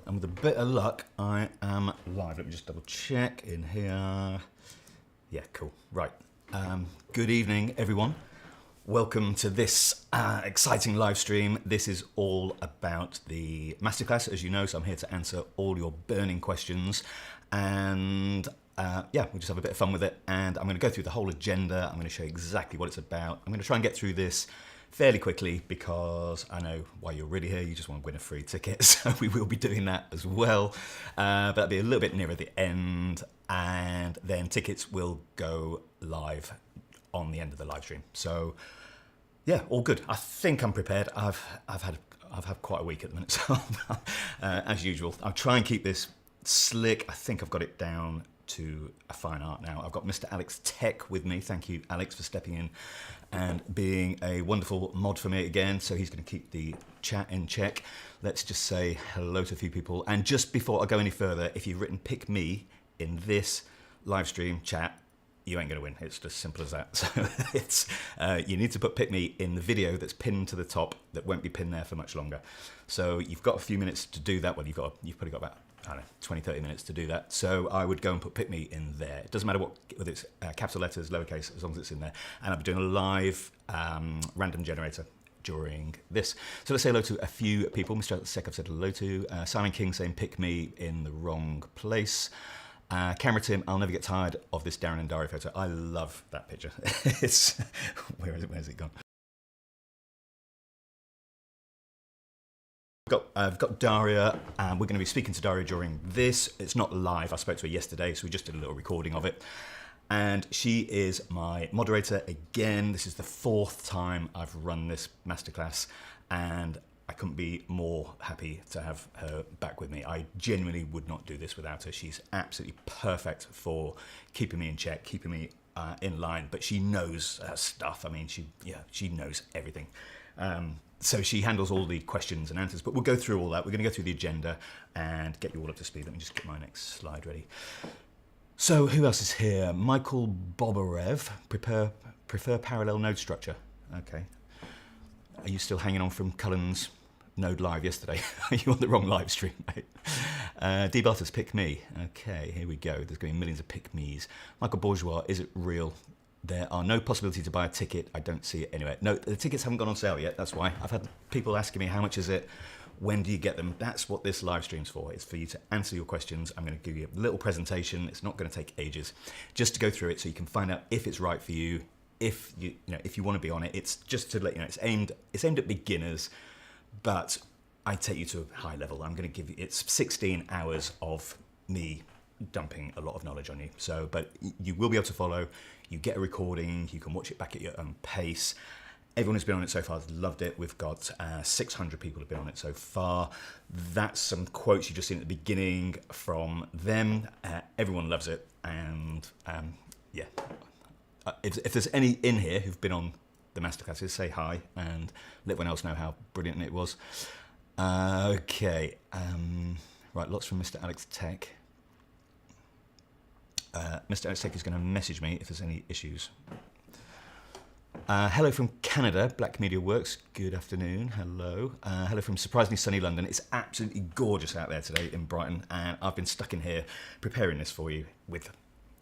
and with a bit of luck, I am live. Let me just double check in here. Yeah, cool. Right. Good evening, everyone. Welcome to this exciting live stream. This is all about the Masterclass, as you know, so I'm here to answer all your burning questions. And yeah, we'll just have a bit of fun with it. And I'm going to go through the whole agenda. I'm going to show you exactly what it's about. I'm going to try and get through this fairly quickly because I know why you're really here. You just want to win a free ticket. So we will be doing that as well. But that'll be a little bit nearer the end. And then tickets will go live on the end of the live stream. So yeah, all good. I think I'm prepared. I've had quite a week at the minute, so as usual, I'll try and keep this slick. I think I've got it down to a fine art now. I've got Mr. Alex Tech with me. Thank you, Alex, for stepping in and being a wonderful mod for me again. So he's going to keep the chat in check. Let's just say hello to a few people. And just before I go any further, if you've written "pick me" in this live stream chat, you ain't going to win. It's just simple as that. So it's you need to put "pick me" in the video that's pinned to the top that won't be pinned there for much longer. So you've got a few minutes to do that. Well, you've probably got about, I don't know, 20, 30 minutes to do that. So I would go and put "pick me" in there. It doesn't matter whether it's capital letters, lowercase, as long as it's in there. And I'll be doing a live random generator during this. So let's say hello to a few people. Mr. Sek I've said hello to. Simon King saying "pick me" in the wrong place. Camera Tim, I'll never get tired of this Darren and Daria photo. I love that picture. It's where's it gone? I've got Daria, and we're going to be speaking to Daria during this. It's not live. I spoke to her yesterday, so we just did a little recording of it. And she is my moderator again. This is the 4th time I've run this masterclass, and I couldn't be more happy to have her back with me. I genuinely would not do this without her. She's absolutely perfect for keeping me in check, keeping me in line, but she knows her stuff. I mean, she knows everything. So she handles all the questions and answers, but we'll go through all that. We're going to go through the agenda and get you all up to speed. Let me just get my next slide ready. So who else is here? Michael Bobarev, prefer parallel node structure. Okay. Are you still hanging on from Cullen's Node Live yesterday? Are you on the wrong live stream, mate? D. Butters, "pick me." Okay, here we go. There's going to be millions of "pick me's." Michael Bourgeois, is it real? There are no possibility to buy a ticket. I don't see it anywhere. No, the tickets haven't gone on sale yet. That's why. I've had people asking me, how much is it? When do you get them? That's what this live stream's for. It's for you to answer your questions. I'm going to give you a little presentation. It's not going to take ages. Just to go through it so you can find out if it's right for you. If you want to be on it. It's just to let you know, it's aimed at beginners, but I take you to a high level. I'm going to give you, it's 16 hours of me dumping a lot of knowledge on you. So, but you will be able to follow. You get a recording. You can watch it back at your own pace. Everyone who's been on it so far has loved it. We've got 600 people have been on it so far. That's some quotes you just seen at the beginning from them. Everyone loves it, and yeah. If there's any in here who've been on the masterclasses, say hi and let everyone else know how brilliant it was. Okay, right, lots from Mr. Alex Tech. Mr. Alex Tech is going to message me if there's any issues. Hello from Canada, Black Media Works, good afternoon, hello. Hello from surprisingly sunny London. It's absolutely gorgeous out there today in Brighton, and I've been stuck in here preparing this for you with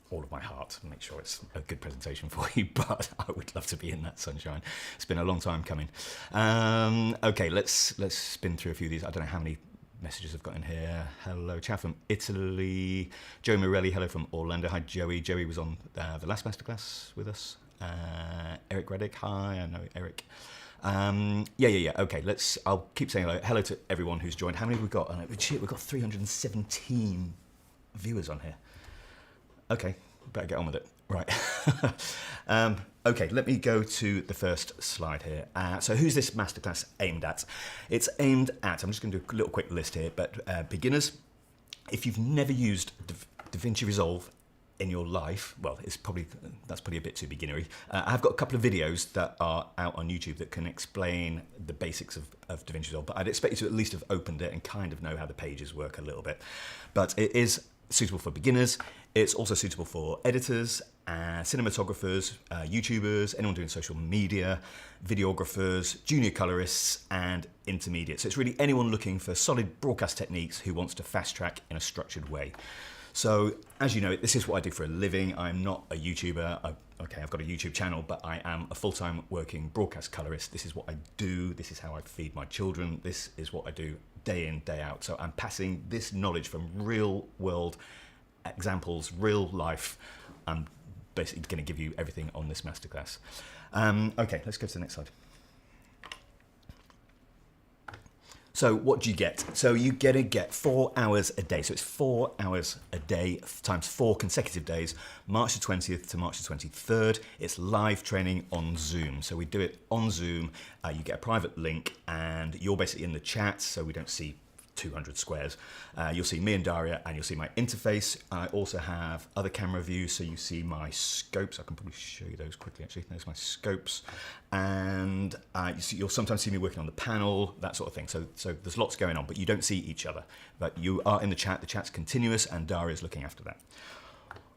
all of my heart to make sure it's a good presentation for you, but I would love to be in that sunshine. It's been a long time coming. Okay, let's spin through a few of these. I don't know how many messages I've got in here. Hello, chat from Italy. Joe Morelli, hello from Orlando. Hi, Joey. Joey was on the last masterclass with us. Eric Reddick, hi, I know Eric. Yeah. Okay, I'll keep saying hello. Hello to everyone who's joined. How many have we got? We've got 317 viewers on here. Okay, better get on with it. Right. Okay, let me go to the first slide here. So who's this masterclass aimed at? It's aimed at, I'm just going to do a little quick list here, but beginners, if you've never used DaVinci Resolve in your life, well, that's probably a bit too beginnery. I've got a couple of videos that are out on YouTube that can explain the basics of DaVinci Resolve, but I'd expect you to at least have opened it and kind of know how the pages work a little bit. But it is suitable for beginners. It's also suitable for editors, cinematographers, YouTubers, anyone doing social media, videographers, junior colorists, and intermediate. So it's really anyone looking for solid broadcast techniques who wants to fast track in a structured way. So as you know, this is what I do for a living. I'm not a YouTuber. I've got a YouTube channel, but I am a full-time working broadcast colorist. This is what I do. This is how I feed my children. This is what I do day in, day out. So I'm passing this knowledge from real world examples, real life. I'm basically going to give you everything on this masterclass. Okay, let's go to the next slide. So what do you get? So you get 4 hours a day. So it's 4 hours a day times 4 consecutive days, March the 20th to March the 23rd. It's live training on Zoom. So we do it on Zoom. You get a private link and you're basically in the chat, so we don't see 200 squares. You'll see me and Daria, and you'll see my interface. I also have other camera views, so you see my scopes. I can probably show you those quickly, actually. There's my scopes. And you'll sometimes see me working on the panel, that sort of thing. So there's lots going on, but you don't see each other. But you are in the chat. The chat's continuous, and Daria's looking after that.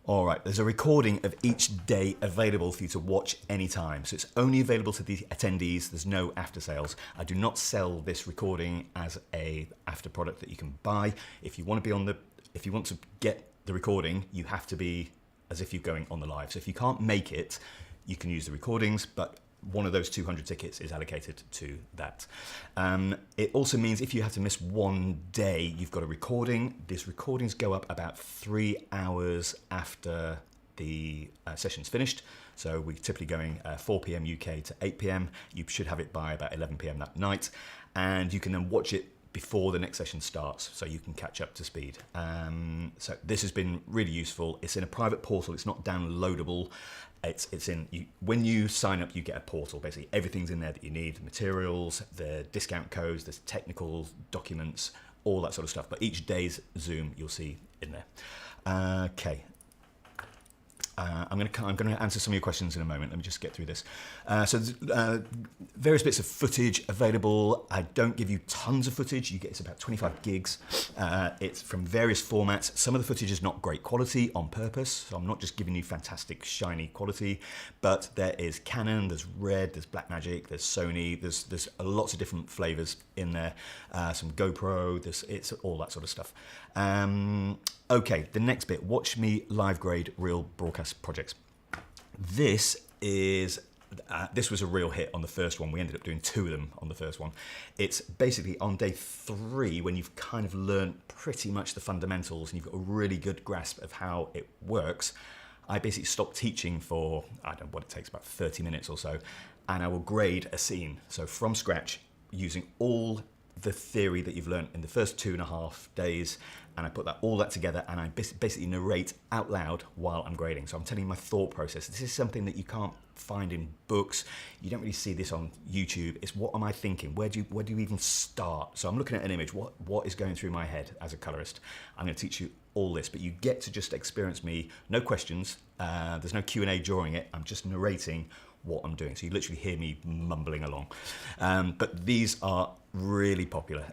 All right, there's a recording of each day available for you to watch anytime. So it's only available to the attendees. There's no after sales. I do not sell this recording as a after product that you can buy. If you want to get the recording, you have to be as if you're going on the live. So if you can't make it, you can use the recordings, but one of those 200 tickets is allocated to that. It also means if you have to miss one day, you've got a recording. These recordings go up about 3 hours after the session's finished. So we're typically going 4 p.m. UK to 8 p.m. You should have it by about 11 p.m. that night. And you can then watch it before the next session starts, so you can catch up to speed. So this has been really useful. It's in a private portal. It's not downloadable. It's in when you sign up, you get a portal. Basically, everything's in there that you need: the materials, the discount codes, the technical documents, all that sort of stuff. But each day's Zoom, you'll see in there. Okay. I'm going to answer some of your questions in a moment. Let me just get through this. Various bits of footage available. I don't give you tons of footage. It's about 25 gigs. It's from various formats. Some of the footage is not great quality on purpose, so I'm not just giving you fantastic shiny quality. But there is Canon, there's Red, there's Blackmagic, there's Sony. There's lots of different flavors in there. Some GoPro. It's all that sort of stuff. Okay, the next bit, watch me live grade real broadcast projects. This was a real hit on the first one. We ended up doing 2 of them on the first one. It's basically on day 3 when you've kind of learned pretty much the fundamentals and you've got a really good grasp of how it works. I basically stopped teaching for, I don't know what it takes, about 30 minutes or so, and I will grade a scene. So from scratch, using all the theory that you've learned in the first 2.5 days, and I put all that together and I basically narrate out loud while I'm grading. So I'm telling you my thought process. This is something that you can't find in books. You don't really see this on YouTube. It's what am I thinking? Where do you even start? So I'm looking at an image. What is going through my head as a colorist? I'm going to teach you all this, but you get to just experience me. No questions. There's no Q&A during it. I'm just narrating what I'm doing. So you literally hear me mumbling along. But these are really popular.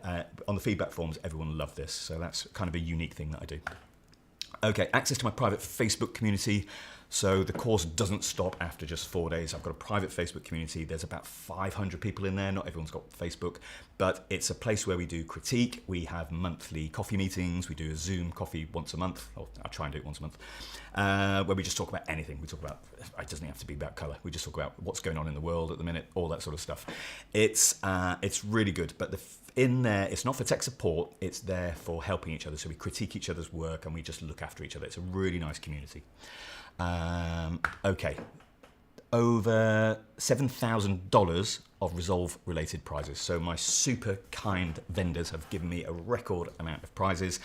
On the feedback forums, everyone loved this. So that's kind of a unique thing that I do. Okay, access to my private Facebook community. So the course doesn't stop after just 4 days. I've got a private Facebook community. There's about 500 people in there. Not everyone's got Facebook, but it's a place where we do critique. We have monthly coffee meetings. We do a Zoom coffee once a month, or I try and do it once a month, where we just talk about anything. We talk about, it doesn't have to be about color. We just talk about what's going on in the world at the minute, all that sort of stuff. It's really good, but in there, it's not for tech support. It's there for helping each other. So we critique each other's work and we just look after each other. It's a really nice community. Okay, over $7,000 of Resolve related prizes. So my super kind vendors have given me a record amount of prizes.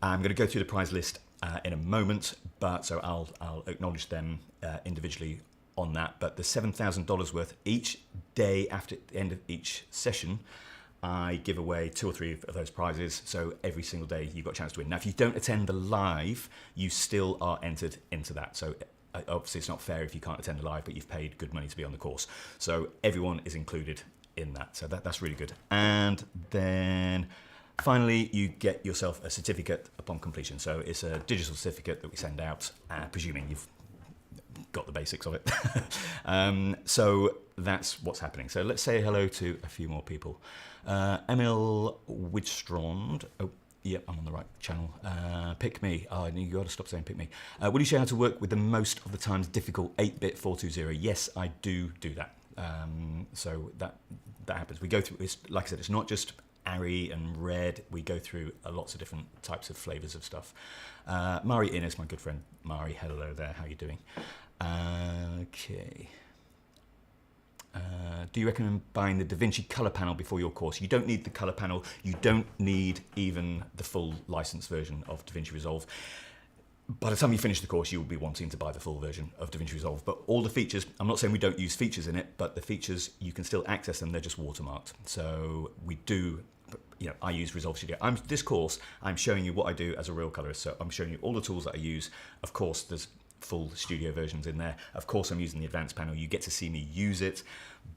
I'm going to go through the prize list in a moment, but so I'll acknowledge them individually on that. But the $7,000 worth each day after the end of each session, I give away 2 or 3 of those prizes. So every single day you've got a chance to win. Now, if you don't attend the live, you still are entered into that. So obviously it's not fair if you can't attend the live, but you've paid good money to be on the course. So everyone is included in that. So that's really good. And then Finally, you get yourself a certificate upon completion. So it's a digital certificate that we send out, presuming you've got the basics of it. So that's what's happening. So let's say hello to a few more people. Emil Widstrand. Oh, yep, I'm on the right channel. Pick me. Oh, you got to stop saying pick me. Will you show how to work with the most of the times difficult 8-bit 420? Yes, I do that. So that happens. We go through. It's, like I said, it's not just Ari and Red. We go through lots of different types of flavors of stuff. Mari Innes, my good friend Mari. Hello there. How are you doing? Okay. Do you recommend buying the DaVinci color panel before your course? You don't need the color panel. You don't need even the full licensed version of DaVinci Resolve. By the time you finish the course, you will be wanting to buy the full version of DaVinci Resolve. But all the features, I'm not saying we don't use features in it, but the features, you can still access them. They're just watermarked. So we do, you know, I use Resolve Studio. This course, I'm showing you what I do as a real colorist. So I'm showing you all the tools that I use. Of course, there's full studio versions in there. Of course, I'm using the advanced panel. You get to see me use it,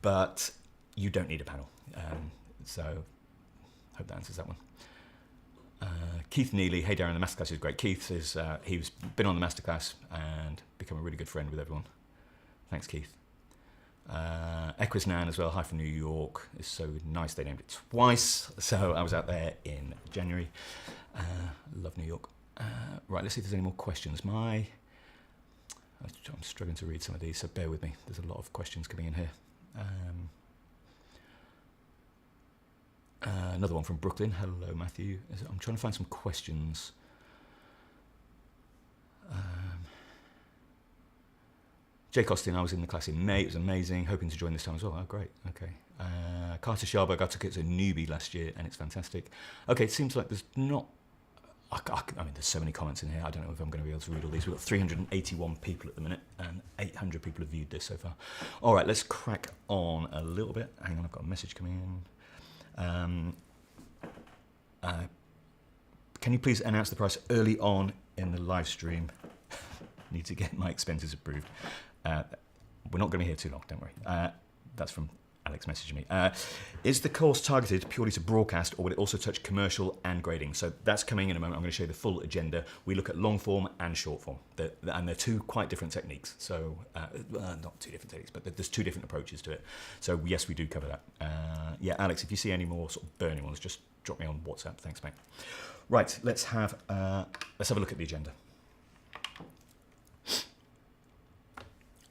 but you don't need a panel. So hope that answers that one. Keith Neely, hey Darren, the Masterclass is great. Keith is he's been on the Masterclass and become a really good friend with everyone. Thanks, Keith. Equus Nan as well, hi from New York. It's so nice they named it twice. So I was out there in January. Love New York. Right, let's see if there's any more questions. I'm struggling to read some of these, so bear with me. There's a lot of questions coming in here. Another one from Brooklyn. Hello, Matthew. I'm trying to find some questions. Jake Austin, I was in the class in May. It was amazing. Hoping to join this time as well. Oh, great. Okay. Carter Scharberg, I took it as a newbie last year, and it's fantastic. Okay, it seems like there's not... I mean, there's so many comments in here. I don't know if I'm going to be able to read all these. We've got 381 people at the minute, and 800 people have viewed this so far. All right, let's crack on a little bit. Hang on, I've got a message coming in. Can you please announce the price early on in the live stream? Need to get my expenses approved. We're not going to be here too long, don't worry. That's from Alex messaging me. Is the course targeted purely to broadcast, or will it also touch commercial and grading? So that's coming in a moment. I'm going to show you the full agenda. We look at long form and short form, and they're two quite different techniques. So not two different techniques, but there's two different approaches to it. So yes, we do cover that. Yeah, Alex, if you see any more sort of burning ones, just drop me on WhatsApp. Thanks, mate. Right, let's have a look at the agenda.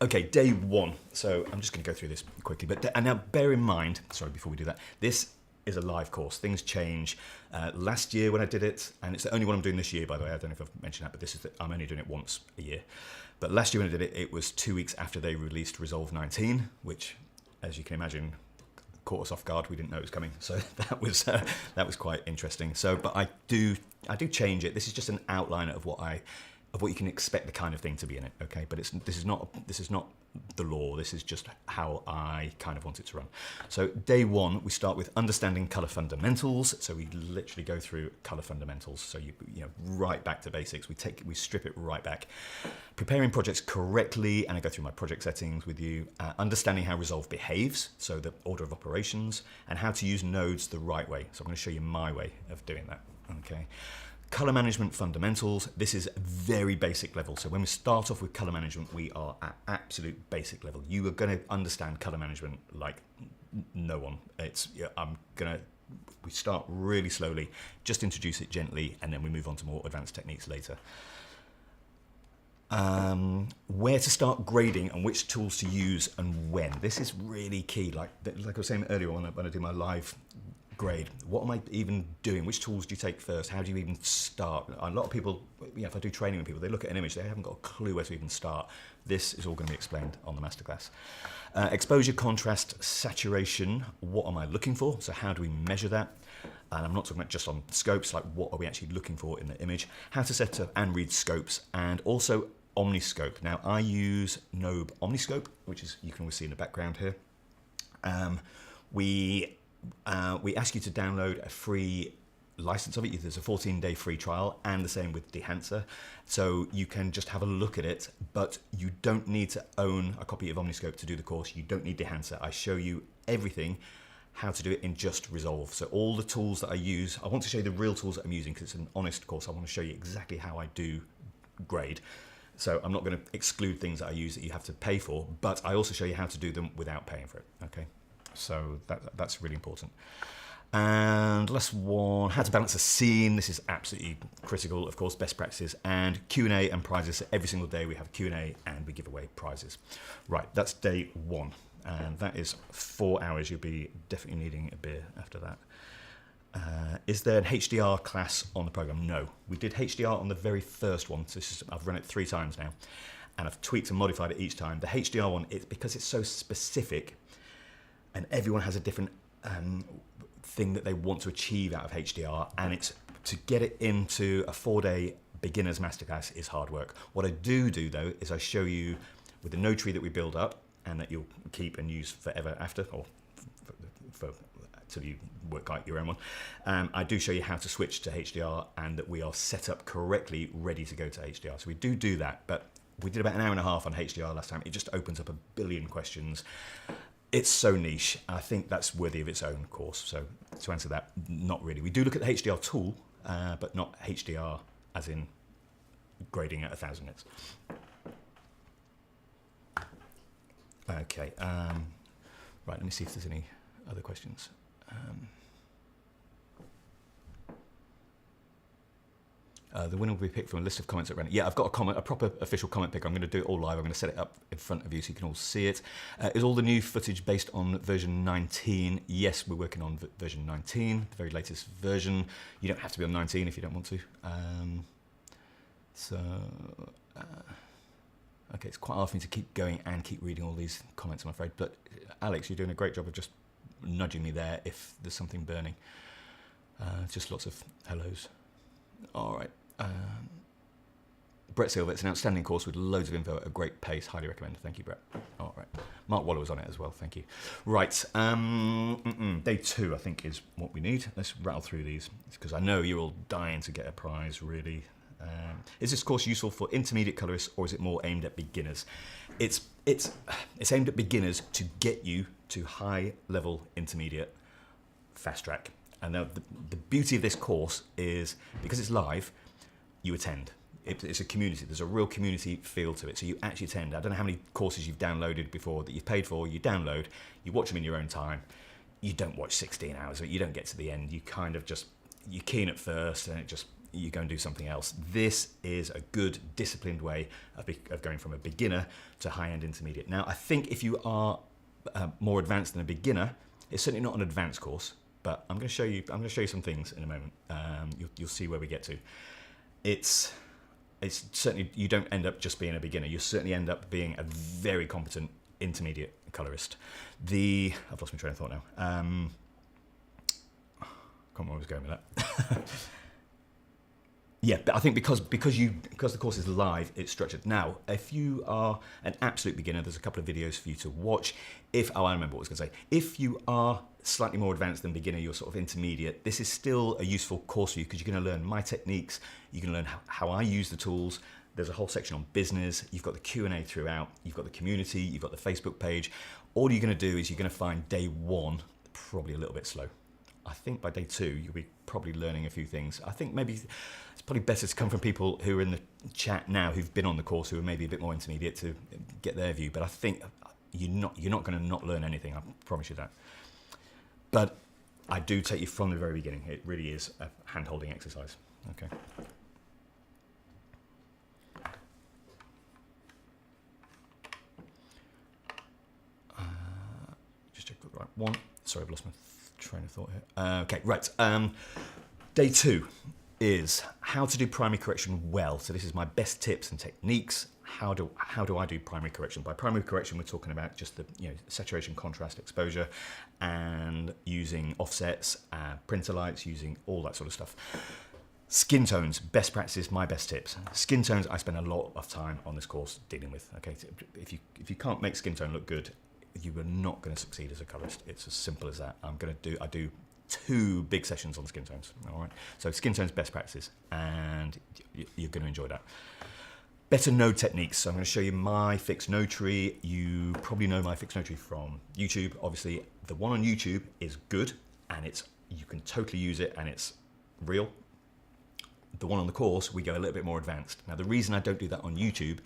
Okay, day one. So I'm just going to go through this quickly. And now bear in mind, sorry, before we do that, this is a live course. Things change. Last year when I did it, and it's the only one I'm doing this year, by the way. I don't know if I've mentioned that, but I'm only doing it once a year. But last year when I did it, it was 2 weeks after they released Resolve 19, which, as you can imagine, caught us off guard. We didn't know it was coming. So that was quite interesting. So, but I do change it. This is just an outline of what you can expect the kind of thing to be in it, okay? But this is not the law. This is just how I kind of want it to run. So day one, we start with understanding color fundamentals. So we literally go through color fundamentals. So you know, right back to basics. We strip it right back. Preparing projects correctly, and I go through my project settings with you. Understanding how Resolve behaves, so the order of operations, and how to use nodes the right way. So I'm going to show you my way of doing that, okay? Color management fundamentals. This is very basic level. So when we start off with color management, we are at absolute basic level. You are going to understand color management like no one. We start really slowly, just introduce it gently, and then we move on to more advanced techniques later. Where to start grading and which tools to use and when. This is really key. Like I was saying earlier when I do my live grade, what am I even doing? Which tools do you take first? How do you even start? A lot of people, if I do training with people, they look at an image, they haven't got a clue where to even start. This is all going to be explained on the Masterclass. Exposure, contrast, saturation. What am I looking for? So how do we measure that? And I'm not talking about just on scopes, like what are we actually looking for in the image? How to set up and read scopes, and also Omniscope. Now I use Nobe Omniscope, which is, you can always see in the background here. We ask you to download a free license of it. There's a 14-day free trial, and the same with Dehancer. So you can just have a look at it, but you don't need to own a copy of Omniscope to do the course. You don't need Dehancer. I show you everything, how to do it in just Resolve. So all the tools that I use, I want to show you the real tools that I'm using because it's an honest course. I want to show you exactly how I do grade. So I'm not going to exclude things that I use that you have to pay for, but I also show you how to do them without paying for it. Okay, so that's really important. And last one, how to balance a scene. This is absolutely critical, of course, best practices, and Q&A and prizes. So every single day we have Q&A and we give away prizes. Right, that's day 1, and that is 4 hours. You'll be definitely needing a beer after that. Is there an HDR class on the program? No, we did HDR on the very first one. So I've run it 3 times now, and I've tweaked and modified it each time. The HDR one, it's because it's so specific, and everyone has a different thing that they want to achieve out of HDR, and it's to get it into a 4-day beginner's masterclass is hard work. What I do though is I show you with the node tree that we build up and that you'll keep and use forever after, or for till you work out your own one. I do show you how to switch to HDR and that we are set up correctly, ready to go to HDR. So we do that, but we did about an hour and a half on HDR last time. It just opens up a billion questions. It's so niche. I think that's worthy of its own course. So to answer that, not really. We do look at the HDR tool, but not HDR as in grading at 1000 nits. Okay. Right, let me see if there's any other questions. The winner will be picked from a list of comments at random. Yeah, I've got a proper official comment picker. I'm going to do it all live. I'm going to set it up in front of you so you can all see it. Is all the new footage based on version 19? Yes, we're working on version 19, the very latest version. You don't have to be on 19 if you don't want to. Okay, it's quite hard for me to keep going and keep reading all these comments, I'm afraid. But Alex, you're doing a great job of just nudging me there if there's something burning. Just lots of hellos. All right. Brett Silver, it's an outstanding course with loads of info at a great pace. Highly recommend. Thank you, Brett. All right. Mark Waller was on it as well. Thank you. Right. Day 2, I think, is what we need. Let's rattle through these because I know you're all dying to get a prize, really. Is this course useful for intermediate colorists or is it more aimed at beginners? It's aimed at beginners to get you to high-level intermediate fast track. And the beauty of this course is, because it's live, you attend. It's a community. There's a real community feel to it. So you actually attend. I don't know how many courses you've downloaded before that you've paid for. You download, you watch them in your own time. You don't watch 16 hours, but you don't get to the end. You kind of just, you keen at first and you go and do something else. This is a good, disciplined way of going from a beginner to high-end intermediate. Now, I think if you are more advanced than a beginner, it's certainly not an advanced course. But I'm going to show you some things in a moment. You'll see where we get to. It's certainly, you don't end up just being a beginner. You certainly end up being a very competent intermediate colorist. I've lost my train of thought now. I can't remember where I was going with that. Yeah, but I think because the course is live, it's structured. Now, if you are an absolute beginner, there's a couple of videos for you to watch. I remember what I was going to say. If you are slightly more advanced than beginner, you're sort of intermediate, this is still a useful course for you because you're going to learn my techniques. You can learn how I use the tools. There's a whole section on business. You've got the Q&A throughout. You've got the community. You've got the Facebook page. All you're going to do is you're going to find day 1 probably a little bit slow. I think by day 2, you'll be probably learning a few things. I think maybe it's probably better to come from people who are in the chat now, who've been on the course, who are maybe a bit more intermediate to get their view. But I think you're not going to not learn anything. I promise you that. But I do take you from the very beginning. It really is a hand-holding exercise. Okay. Just check the right one. Sorry, I've lost my train of thought here. Okay, right. Day 2 is how to do primary correction well. So this is my best tips and techniques. How do I do primary correction? By primary correction, we're talking about just the saturation, contrast, exposure, and using offsets, printer lights, using all that sort of stuff. Skin tones, best practices, my best tips. Skin tones, I spend a lot of time on this course dealing with. Okay, so if you can't make skin tone look good, you are not going to succeed as a colorist. It's as simple as that. I do 2 big sessions on skin tones. All right. So skin tones, best practices, and you're going to enjoy that. Better node techniques. So I'm going to show you my fixed node tree. You probably know my fixed node tree from YouTube. Obviously, the one on YouTube is good, and you can totally use it, and it's real. The one on the course, we go a little bit more advanced. Now, the reason I don't do that on YouTube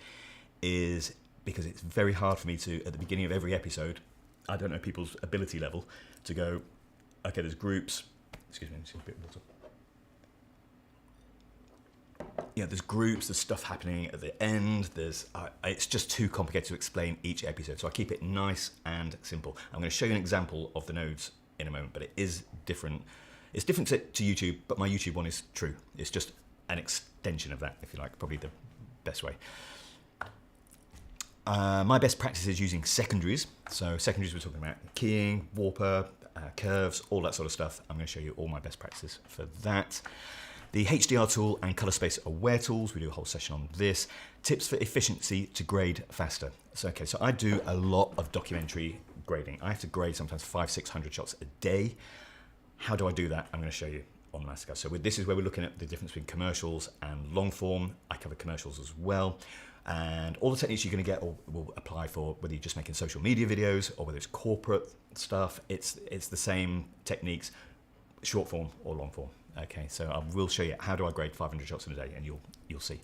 is because it's very hard for me to, at the beginning of every episode, I don't know people's ability level, to go, okay, there's groups. Excuse me, just a bit of water. Yeah, there's groups, there's stuff happening at the end, it's just too complicated to explain each episode, so I keep it nice and simple. I'm going to show you an example of the nodes in a moment, but it is different. It's different to YouTube, but my YouTube one is true. It's just an extension of that, if you like, probably the best way. My best practice is using secondaries. So secondaries, we're talking about keying, warper, curves, all that sort of stuff. I'm going to show you all my best practices for that. The HDR tool and color space aware tools, we do a whole session on this. Tips for efficiency to grade faster. So, okay, so I do a lot of documentary grading. I have to grade sometimes 500-600 shots a day. How do I do that? I'm going to show you on the Masterclass. So this is where we're looking at the difference between commercials and long form. I cover commercials as well. And all the techniques you're going to get will apply for whether you're just making social media videos or whether it's corporate stuff. It's the same techniques, short form or long form. Okay, so I will show you how do I grade 500 shots in a day, and you'll see.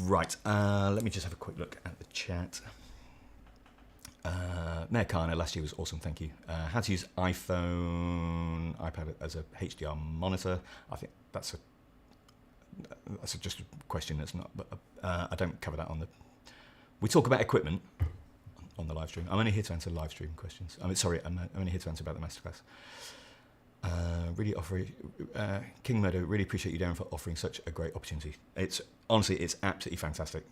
Right, let me just have a quick look at the chat. Mayor Kana, last year was awesome, thank you. How to use iPhone, iPad as a HDR monitor. I think that's just a question that's not, but I don't cover that on the... We talk about equipment on the live stream. I'm only here to answer live stream questions. I'm only here to answer about the Masterclass. King Meadow, really appreciate you, Darren, for offering such a great opportunity. Honestly, it's absolutely fantastic.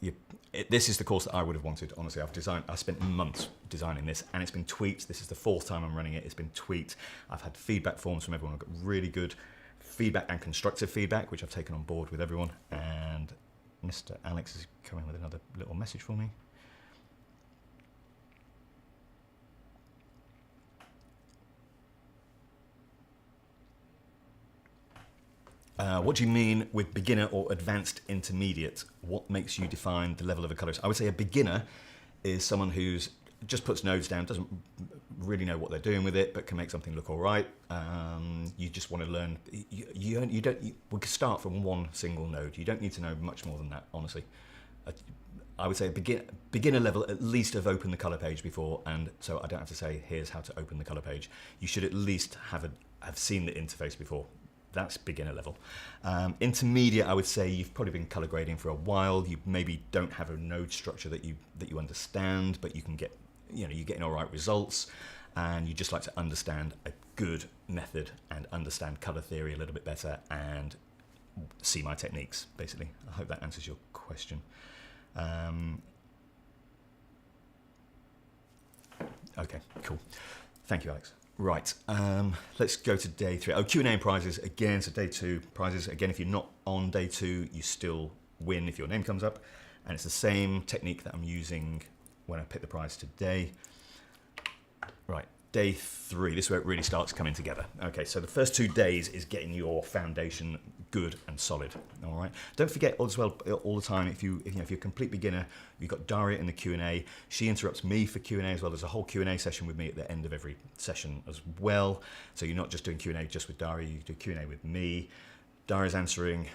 This is the course that I would have wanted. Honestly, I spent months designing this, and it's been tweaked. This is the 4th time I'm running it. It's been tweaked. I've had feedback forms from everyone. I've got really good feedback and constructive feedback, which I've taken on board with everyone. And Mr. Alex is coming with another little message for me. What do you mean with beginner or advanced intermediate? What makes you define the level of a colorist? I would say a beginner is someone who's just puts nodes down, doesn't really know what they're doing with it, but can make something look all right. You just want to learn. We could start from one single node. You don't need to know much more than that, honestly. I would say a beginner level, at least have opened the color page before, and so I don't have to say here's how to open the color page. You should at least have seen the interface before. That's beginner level. Intermediate, I would say you've probably been color grading for a while. You maybe don't have a node structure that you understand, but you can get, you're getting all right results, and you just like to understand a good method and understand color theory a little bit better and see my techniques, basically. I hope that answers your question. Okay, cool. Thank you, Alex. Right, let's go to day 3. Oh, Q&A and prizes again. So day 2 prizes again. If you're not on day 2, you still win if your name comes up, and it's the same technique that I'm using when I pick the prize today. Right, day 3. This is where it really starts coming together. Okay, so the first 2 days is getting your foundation good and solid. All right. Don't forget as well all the time, if you're a complete beginner, you've got Daria in the Q&A. She interrupts me for Q&A as well. There's a whole Q&A session with me at the end of every session as well. So you're not just doing Q&A just with Daria, you do Q&A with me. Daria's answering.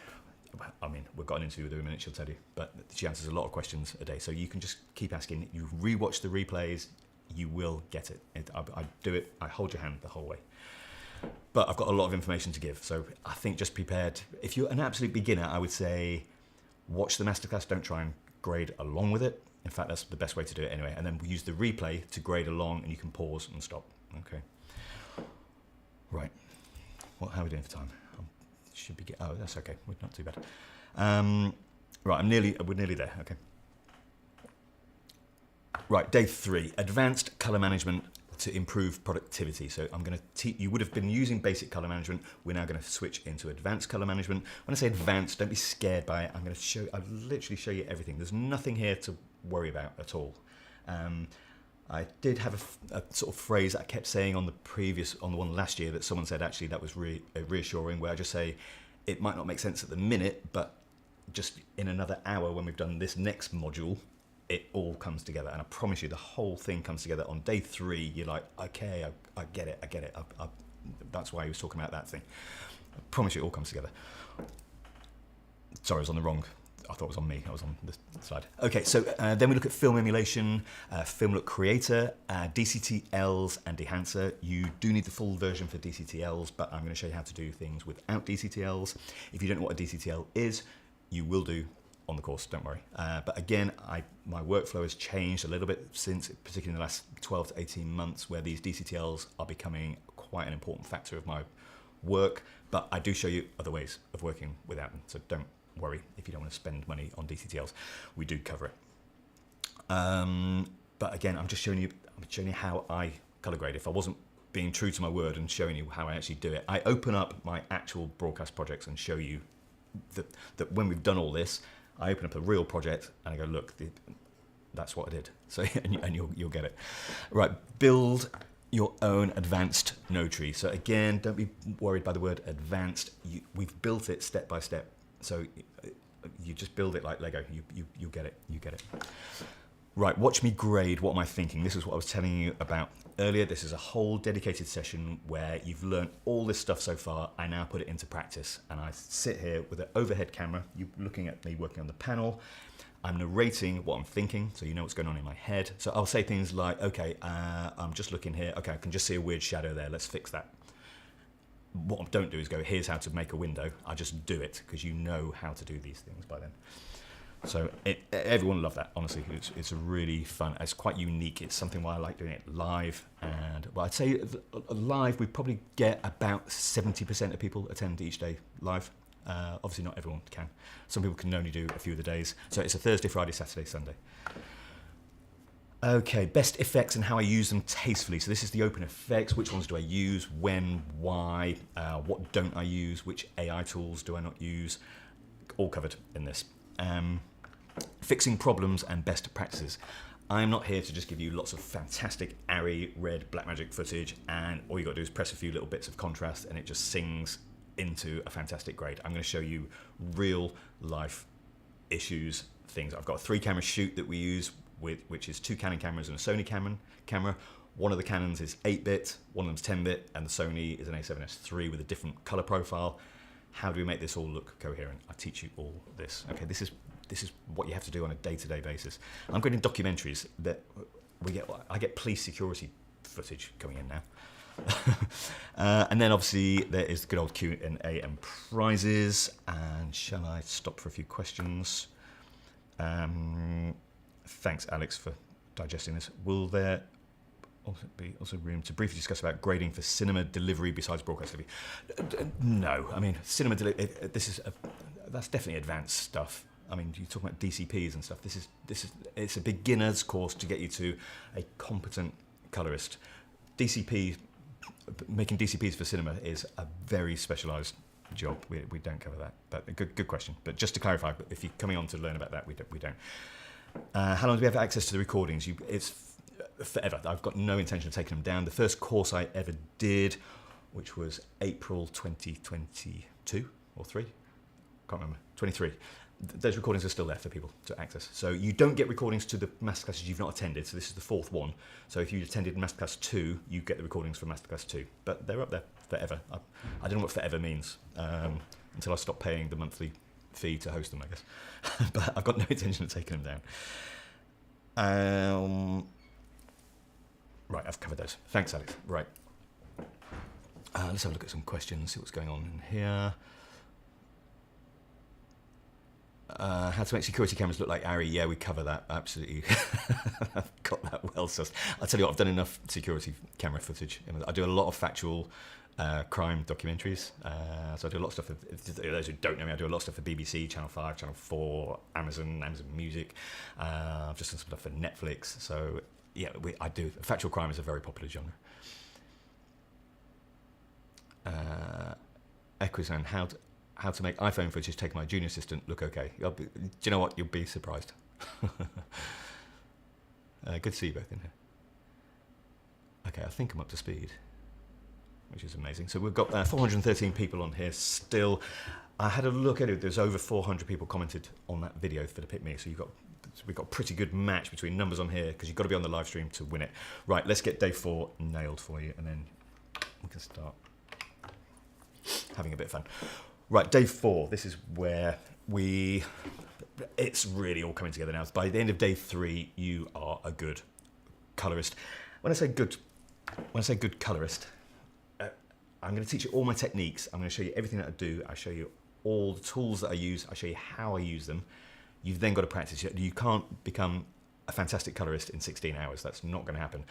I mean, we've got an interview with her in a minute, she'll tell you, but she answers a lot of questions a day. So you can just keep asking. You rewatch the replays, you will get it. I do it. I hold your hand the whole way. But I've got a lot of information to give, so I think just prepared. If you're an absolute beginner, I would say watch the Masterclass. Don't try and grade along with it. In fact, that's the best way to do it anyway. And then we use the replay to grade along, and you can pause and stop. Okay. Right. How are we doing for time? Should be. Oh, that's okay. We're not too bad. Right. We're nearly there. Okay. Right. Day 3. Advanced color management to improve productivity. So I'm going to teach, you would have been using basic color management. We're now going to switch into advanced color management. When I say advanced, don't be scared by it. I'll literally show you everything. There's nothing here to worry about at all. I did have a sort of phrase that I kept saying on the one last year that someone said actually that was reassuring, where I just say, it might not make sense at the minute, but just in another hour when we've done this next module, it all comes together. And I promise you, the whole thing comes together. On day 3, you're like, okay, I get it. That's why he was talking about that thing. I promise you, it all comes together. Sorry, I was on the wrong. I thought it was on me. I was on this slide. Okay, so then we look at film emulation, Film Look Creator, DCTLs, and Dehancer. You do need the full version for DCTLs, but I'm going to show you how to do things without DCTLs. If you don't know what a DCTL is, you will do on the course, don't worry. But again, my workflow has changed a little bit since, particularly in the last 12 to 18 months, where these DCTLs are becoming quite an important factor of my work. But I do show you other ways of working without them, so don't worry if you don't want to spend money on DCTLs. We do cover it. But again, I'm just showing you how I color grade. If I wasn't being true to my word and showing you how I actually do it, I open up my actual broadcast projects and show you that when we've done all this, I open up a real project and I go, look, that's what I did. So and you'll get it. Right, build your own advanced node tree. So again, don't be worried by the word advanced. We've built it step by step. So you just build it like Lego. You get it. You get it. Right, watch me grade. What am I thinking? This is what I was telling you about earlier. This is a whole dedicated session where you've learned all this stuff so far. I now put it into practice, and I sit here with an overhead camera. You looking at me working on the panel. I'm narrating what I'm thinking, so you know what's going on in my head. So I'll say things like, okay, I'm just looking here. Okay, I can just see a weird shadow there. Let's fix that. What I don't do is go, here's how to make a window. I just do it because you know how to do these things by then. So everyone loved that, honestly. It's a really fun, it's quite unique. It's something why I like doing it live. And well, I'd say live, we probably get about 70% of people attend each day live. Obviously not everyone can. Some people can only do a few of the days. So it's a Thursday, Friday, Saturday, Sunday. Okay, best effects and how I use them tastefully. So this is the open effects. Which ones do I use? When? Why? What don't I use? Which AI tools do I not use? All covered in this. Fixing problems and best practices. I'm not here to just give you lots of fantastic ARRI, red, Blackmagic footage, and all you got to do is press a few little bits of contrast and it just sings into a fantastic grade. I'm going to show you real life issues, things. I've got a 3-camera shoot that we use, which is 2 Canon cameras and a Sony camera. One of the Canons is 8-bit, one of them's 10-bit, and the Sony is an A7S III with a different color profile. How do we make this all look coherent? I teach you all this. Okay, this is what you have to do on a day-to-day basis. I'm going in documentaries that I get police security footage coming in now. And then obviously there is the good old Q&A and prizes. And shall I stop for a few questions? Thanks, Alex, for digesting this. Will there also be room to briefly discuss about grading for cinema delivery besides broadcast TV? No, I mean cinema delivery. That's definitely advanced stuff. I mean, you talk about DCPs and stuff. It's a beginner's course to get you to a competent colorist. Making DCPs for cinema is a very specialised job. We don't cover that. But good question. But just to clarify, if you're coming on to learn about that, we don't. How long do we have access to the recordings? It's forever. I've got no intention of taking them down. The first course I ever did, which was April 2022 or 3, can't remember, 23. Those recordings are still there for people to access. So you don't get recordings to the masterclasses you've not attended. So this is the 4th one. So if you attended Masterclass 2, you get the recordings from Masterclass 2. But they're up there forever. I don't know what forever means until I stop paying the monthly fee to host them, I guess. But I've got no intention of taking them down. Right, I've covered those. Thanks, Alex. Right. Let's have a look at some questions, see what's going on in here. How to make security cameras look like ARRI. Yeah, we cover that, absolutely. I've got that well sussed. I'll tell you what, I've done enough security camera footage. I do a lot of factual crime documentaries. So I do a lot of stuff for those who don't know me. I do a lot of stuff for BBC, Channel 5, Channel 4, Amazon Music. I've just done some stuff for Netflix. So yeah, I do. Factual crime is a very popular genre. Equizan, how to make iPhone footage take my junior assistant look okay. Do you know what? You'll be surprised. Good to see you both in here. Okay, I think I'm up to speed, which is amazing. So we've got 413 people on here still. I had a look at it. There's over 400 people commented on that video for the Pick Me. So we've got a pretty good match between numbers on here because you've got to be on the live stream to win it. Right, let's get day 4 nailed for you, and then we can start having a bit of fun. Right, day 4. This is where it's really all coming together now. By the end of day 3, you are a good colorist. When I say good colorist, I'm going to teach you all my techniques. I'm going to show you everything that I do. I'll show you all the tools that I use. I'll show you how I use them. You've then got to practice. You can't become a fantastic colorist in 16 hours. That's not going to happen.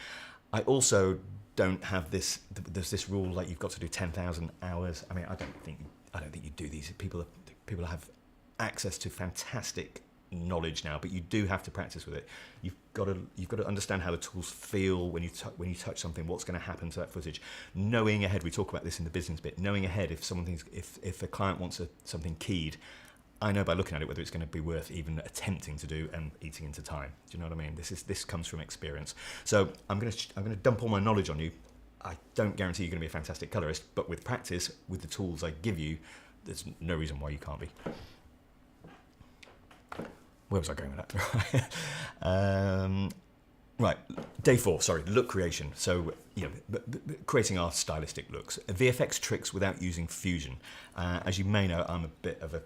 I also don't have this. There's this rule like you've got to do 10,000 hours. I mean, I don't think you do these. People have access to fantastic knowledge now, but you do have to practice with it. You've got to understand how the tools feel when you touch something, what's going to happen to that footage. Knowing ahead, we talk about this in the business bit. Knowing ahead, if a client wants something keyed, I know by looking at it whether it's going to be worth even attempting to do and eating into time. Do you know what I mean? This comes from experience. So I'm going to dump all my knowledge on you. I don't guarantee you're going to be a fantastic colorist, but with practice, with the tools I give you, there's no reason why you can't be. Where was I going with that? Right, day 4, sorry, look creation. So, creating our stylistic looks. VFX tricks without using Fusion. As you may know, I'm a bit of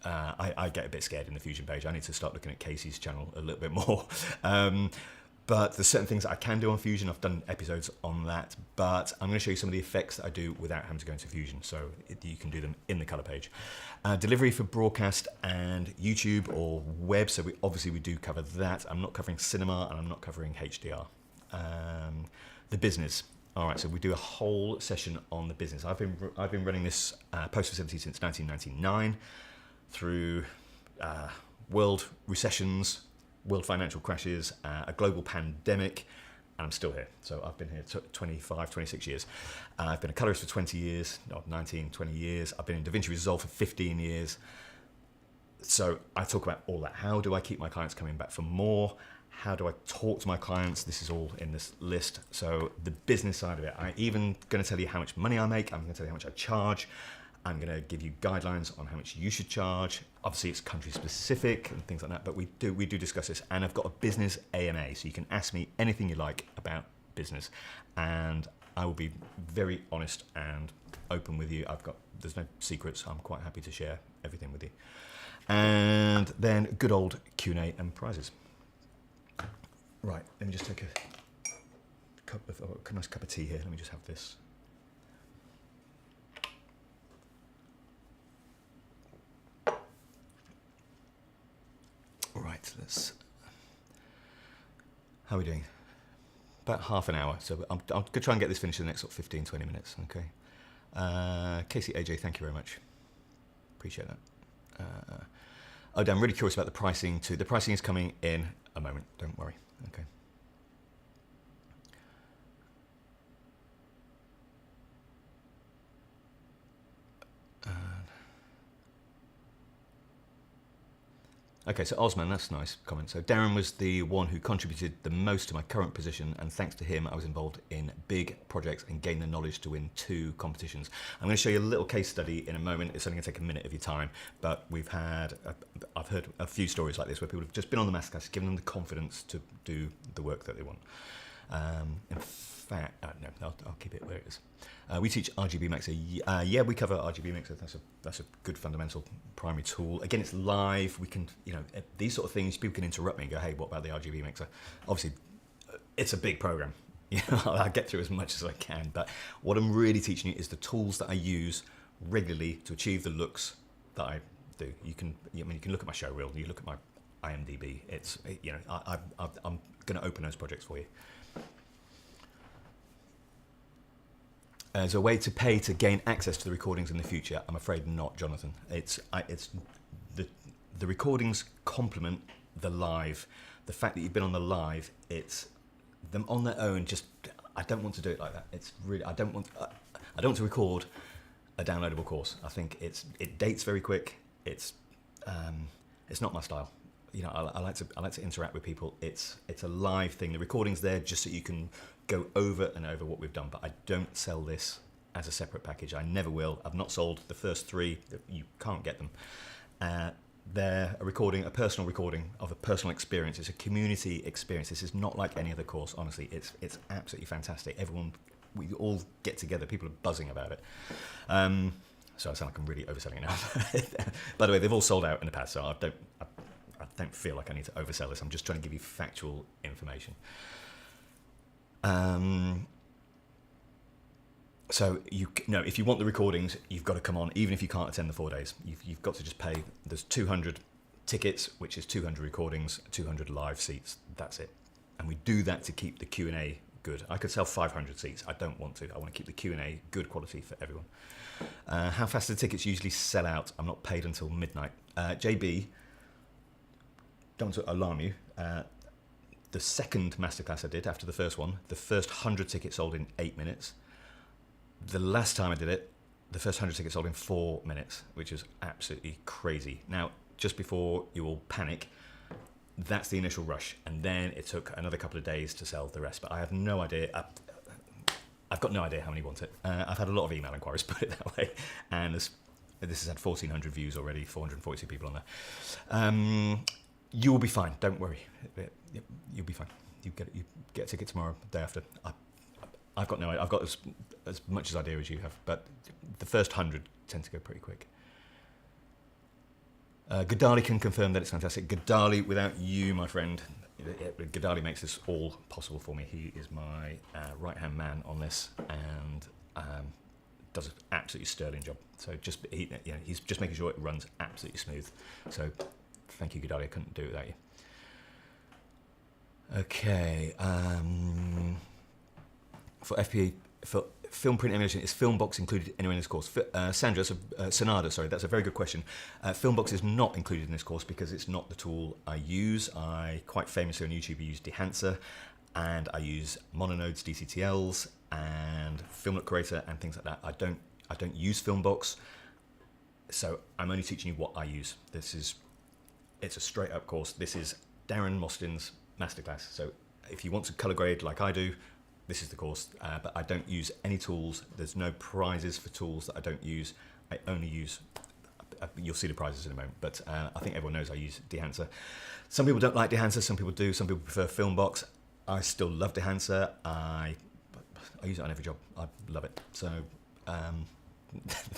I get a bit scared in the Fusion page. I need to start looking at Casey's channel a little bit more. But there's certain things that I can do on Fusion. I've done episodes on that, but I'm going to show you some of the effects that I do without having to go into Fusion, so you can do them in the color page. Delivery for broadcast and YouTube or web, so we do cover that. I'm not covering cinema and I'm not covering HDR. The business. All right, so we do a whole session on the business. I've been running this post facility since 1999 through world recessions, world financial crashes, a global pandemic, and I'm still here. So I've been here 25, 26 years. I've been a colorist for 20 years, 19, 20 years. I've been in DaVinci Resolve for 15 years. So I talk about all that. How do I keep my clients coming back for more? How do I talk to my clients? This is all in this list. So the business side of it, I'm even going to tell you how much money I make. I'm going to tell you how much I charge. I'm going to give you guidelines on how much you should charge. Obviously, it's country specific and things like that, but we do discuss this. And I've got a business AMA, so you can ask me anything you like about business, and I will be very honest and open with you. There's no secrets. I'm quite happy to share everything with you. And then good old Q&A and prizes. Right, let me just take a nice cup of tea here. Let me just have this. Right, how are we doing? About half an hour, so I'm going to try and get this finished in the next sort of 15, 20 minutes, okay? Casey, AJ, thank you very much. Appreciate that. Dan, I'm really curious about the pricing too. The pricing is coming in a moment, don't worry, okay? Okay, so Osman, that's a nice comment. So Darren was the one who contributed the most to my current position, and thanks to him, I was involved in big projects and gained the knowledge to win 2 competitions. I'm going to show you a little case study in a moment. It's only going to take a minute of your time, but I've heard a few stories like this where people have just been on the Masterclass, given them the confidence to do the work that they want. In fact, no, I'll keep it where it is. We teach RGB Mixer. Yeah, we cover RGB Mixer. That's a good fundamental primary tool. Again, it's live. We can, these sort of things, people can interrupt me and go, hey, what about the RGB Mixer? Obviously, it's a big program. I'll get through as much as I can. But what I'm really teaching you is the tools that I use regularly to achieve the looks that I do. You can look at my show reel. You look at my IMDb. I'm going to open those projects for you. As a way to pay to gain access to the recordings in the future, I'm afraid not, Jonathan. It's the recordings complement the live. The fact that you've been on the live, it's them on their own. I don't want to do it like that. It's really I don't want to record a downloadable course. I think it dates very quick. It's not my style. I like to interact with people. It's a live thing. The recording's there just so you can go over and over what we've done, but I don't sell this as a separate package. I never will. I've not sold the first 3. You can't get them. They're a personal recording of a personal experience. It's a community experience. This is not like any other course, honestly. It's absolutely fantastic. We all get together. People are buzzing about it. So I sound like I'm really overselling it now. By the way, they've all sold out in the past, so I don't feel like I need to oversell this. I'm just trying to give you factual information. So if you want the recordings, you've got to come on, even if you can't attend the 4 days. You've got to just pay. There's 200 tickets, which is 200 recordings, 200 live seats. That's it. And we do that to keep the Q&A good. I could sell 500 seats. I don't want to. I want to keep the Q&A good quality for everyone. How fast do the tickets usually sell out? I'm not paid until midnight. JB, don't want to alarm you. The second masterclass I did after the first one, the first 100 tickets sold in 8 minutes. The last time I did it, the first 100 tickets sold in 4 minutes, which is absolutely crazy. Now, just before you all panic, that's the initial rush, and then it took another couple of days to sell the rest. But I have no idea. I've got no idea how many want it. I've had a lot of email inquiries, put it that way, and this has had 1,400 views already, 442 people on there. You will be fine. Don't worry. You'll be fine. You get a ticket tomorrow, the day after. I've got no idea. I've got as much as idea as you have, but the first 100 tend to go pretty quick. Godali can confirm that it's fantastic. Godali, without you, my friend, Godali makes this all possible for me. He is my right-hand man on this, and does an absolutely sterling job. So he's just making sure it runs absolutely smooth. So thank you, Godali. I couldn't do it without you. Okay. For film print emulation, is Filmbox included anywhere in this course? Sonada, sorry, that's a very good question. Filmbox is not included in this course because it's not the tool I use. I quite famously on YouTube use Dehancer, and I use Mononodes, DCTLs, and Film Creator and things like that. I don't use Filmbox, so I'm only teaching you what I use. It's a straight up course. This is Darren Mostyn's Masterclass. So if you want to color grade like I do, this is the course, but I don't use any tools. There's no prizes for tools that I don't use. I only use, you'll see the prizes in a moment, but I think everyone knows I use Dehancer. Some people don't like Dehancer, some people do, some people prefer Filmbox. I still love Dehancer. I use it on every job. I love it. So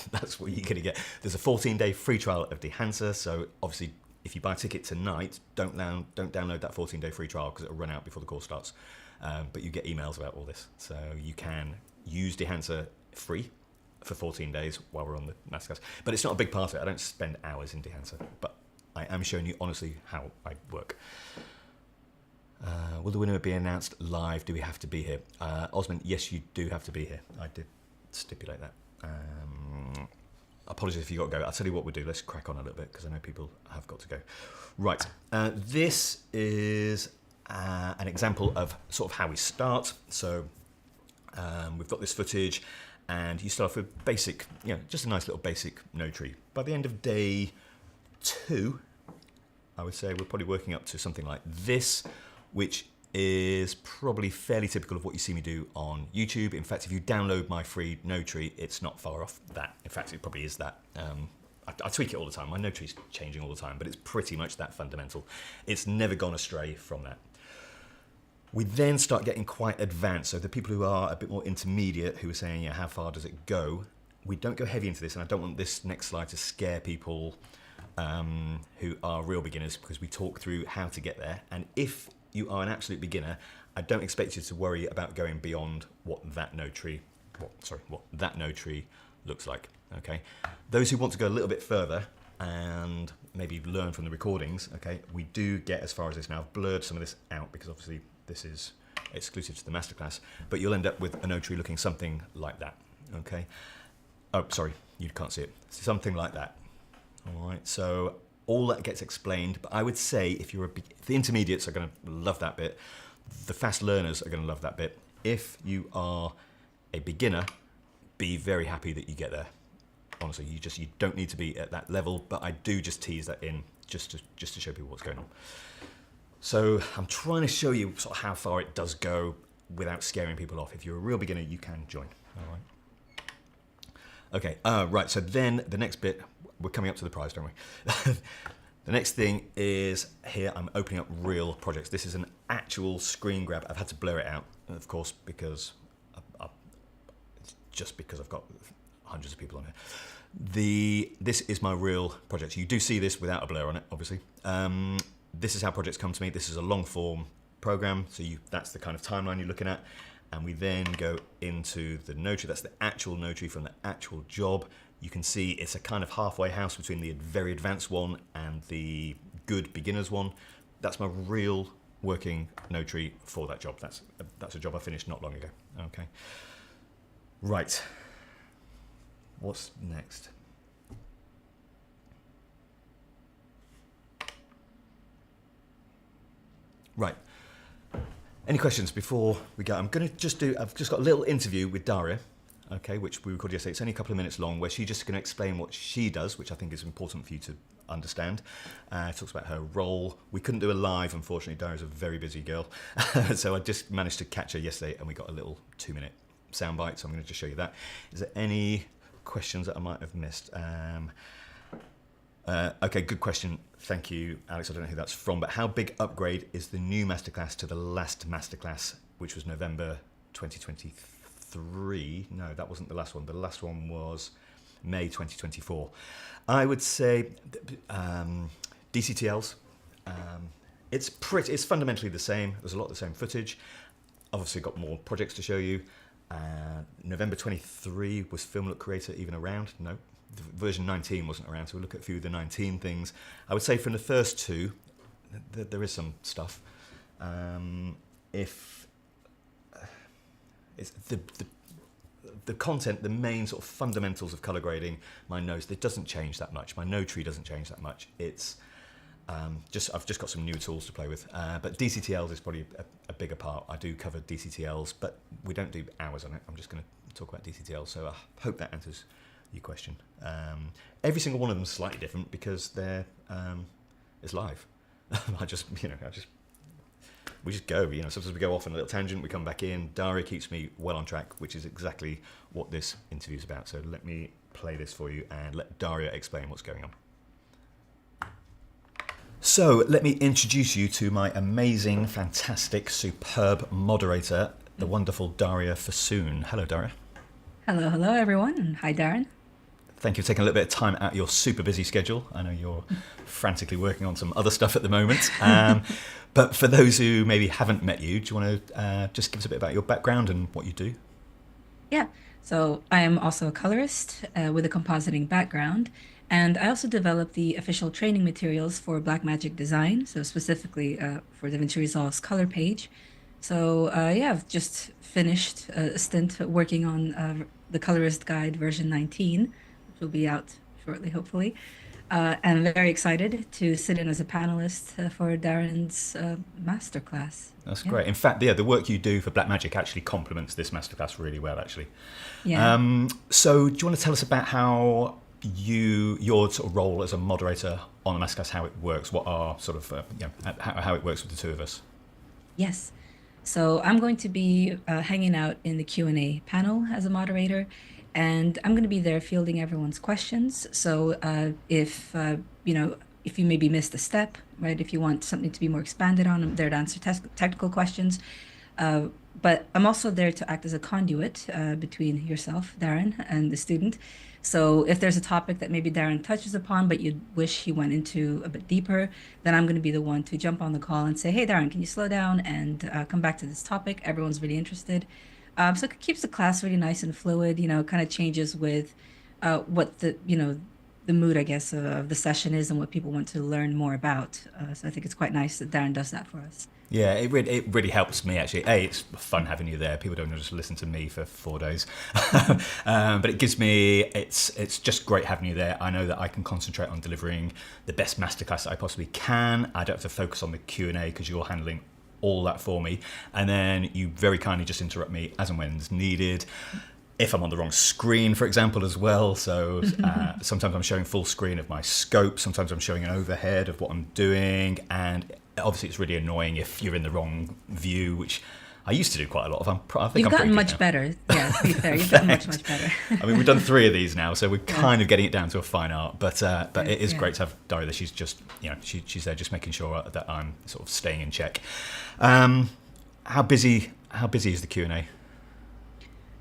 that's what you're gonna get. There's a 14-day free trial of Dehancer, so obviously if you buy a ticket tonight, don't download that 14-day free trial because it'll run out before the course starts. But you get emails about all this, so you can use Dehancer free for 14 days while we're on the Masterclass. But it's not a big part of it. I don't spend hours in Dehancer, but I am showing you honestly how I work. Will the winner be announced live? Do we have to be here? Osman, yes, you do have to be here. I did stipulate that. Apologies if you got to go. I'll tell you what we'll do. Let's crack on a little bit because I know people have got to go. Right, this is an example of sort of how we start. So we've got this footage, and you start off with basic, just a nice little basic node tree. By the end of day 2, I would say we're probably working up to something like this, which is probably fairly typical of what you see me do on YouTube. In fact, if you download my free node tree, it's not far off that. In fact, it probably is that. I tweak it all the time. My node tree's changing all the time, but it's pretty much that fundamental. It's never gone astray from that. We then start getting quite advanced. So the people who are a bit more intermediate, who are saying, how far does it go? We don't go heavy into this, and I don't want this next slide to scare people who are real beginners, because we talk through how to get there. And if you are an absolute beginner, I don't expect you to worry about going beyond what that node tree looks like. Okay. Those who want to go a little bit further and maybe learn from the recordings, okay, we do get as far as this now. I've blurred some of this out because obviously this is exclusive to the Masterclass, but you'll end up with a node tree looking something like that, okay? Oh, sorry, you can't see it. Something like that, all right? So all that gets explained, but I would say if the intermediates are gonna love that bit, the fast learners are gonna love that bit. If you are a beginner, be very happy that you get there. Honestly, you don't need to be at that level, but I do just tease that in just to show people what's going on. So I'm trying to show you sort of how far it does go without scaring people off. If you're a real beginner, you can join. All right. Okay, right, so then the next bit, we're coming up to the prize, don't we? The next thing is here I'm opening up real projects. This is an actual screen grab. I've had to blur it out, of course, because I've got hundreds of people on here. This is my real project. You do see this without a blur on it, obviously. This is how projects come to me. This is a long form program, so that's the kind of timeline you're looking at. And we then go into the notary. That's the actual notary from the actual job. You can see it's a kind of halfway house between the very advanced one and the good beginners one. That's my real working notary for that job. That's a job I finished not long ago. Okay. Right. What's next? Right. Any questions before we go? I've just got a little interview with Daria, okay, which we recorded yesterday. It's only a couple of minutes long, where she's just going to explain what she does, which I think is important for you to understand. Talks about her role. We couldn't do a live, unfortunately. Daria's a very busy girl. So I just managed to catch her yesterday, and we got a little 2-minute soundbite, so I'm going to just show you that. Is there any questions that I might have missed? Okay, good question. Thank you, Alex. I don't know who that's from, but how big upgrade is the new Masterclass to the last Masterclass, which was November 2023? No, that wasn't the last one. The last one was May 2024. I would say DCTLs. It's fundamentally the same. There's a lot of the same footage. Obviously got more projects to show you. November 23, was Film Look Creator even around? No. Version 19 wasn't around, so we'll look at a few of the 19 things. I would say from the first two, there is some stuff. If it's the content, the main sort of fundamentals of color grading, my nose, it doesn't change that much. My no tree doesn't change that much. It's I've just got some new tools to play with. But DCTLs is probably a bigger part. I do cover DCTLs, but we don't do hours on it. I'm just going to talk about DCTLs, so I hope that answers your question. Every single one of them is slightly different because they're it's live. we just go. Sometimes we go off on a little tangent, we come back in. Daria keeps me well on track, which is exactly what this interview is about. So let me play this for you and let Daria explain what's going on. So let me introduce you to my amazing, fantastic, superb moderator, the wonderful Daria Fissoun. Hello, Daria. Hello, everyone, and hi, Darren. Thank you for taking a little bit of time out of your super busy schedule. I know you're frantically working on some other stuff at the moment. But for those who maybe haven't met you, do you want to just give us a bit about your background and what you do? Yeah, so I am also a colorist with a compositing background, and I also develop the official training materials for Blackmagic design, so specifically for DaVinci Resolve's color page. So I've just finished a stint working on the Colorist Guide version 19, which will be out shortly, hopefully. And I'm very excited to sit in as a panelist for Darren's masterclass. That's great. In fact, the work you do for Blackmagic actually complements this masterclass really well, actually. Yeah. So do you want to tell us about how your sort of role as a moderator on the masterclass, how it works, what are sort of how it works with the two of us? Yes. So I'm going to be hanging out in the Q&A panel as a moderator, and I'm going to be there fielding everyone's questions. So if you maybe missed a step, right, if you want something to be more expanded on, I'm there to answer technical questions. But I'm also there to act as a conduit between yourself, Darren, and the student. So if there's a topic that maybe Darren touches upon, but you wish he went into a bit deeper, then I'm going to be the one to jump on the call and say, hey, Darren, can you slow down and come back to this topic? Everyone's really interested. So it keeps the class really nice and fluid, kind of changes with what the mood, I guess, of the session is and what people want to learn more about. So I think it's quite nice that Darren does that for us. Yeah, it really helps me, actually. It's fun having you there. People don't just listen to me for 4 days. But it gives me, it's just great having you there. I know that I can concentrate on delivering the best masterclass that I possibly can. I don't have to focus on the Q&A because you're handling all that for me. And then you very kindly just interrupt me as and when it's needed. If I'm on the wrong screen, for example, as well. So sometimes I'm showing full screen of my scope. Sometimes I'm showing an overhead of what I'm doing. And obviously it's really annoying if you're in the wrong view, which I used to do quite a lot of. I think You've I'm gotten pretty much good better. Yeah, to be fair, you've gotten much better. I mean, we've done 3 of these now, so we're kind of getting it down to a fine art. But it is great to have Daria there. She's just, she's there just making sure that I'm sort of staying in check. How busy is the Q&A?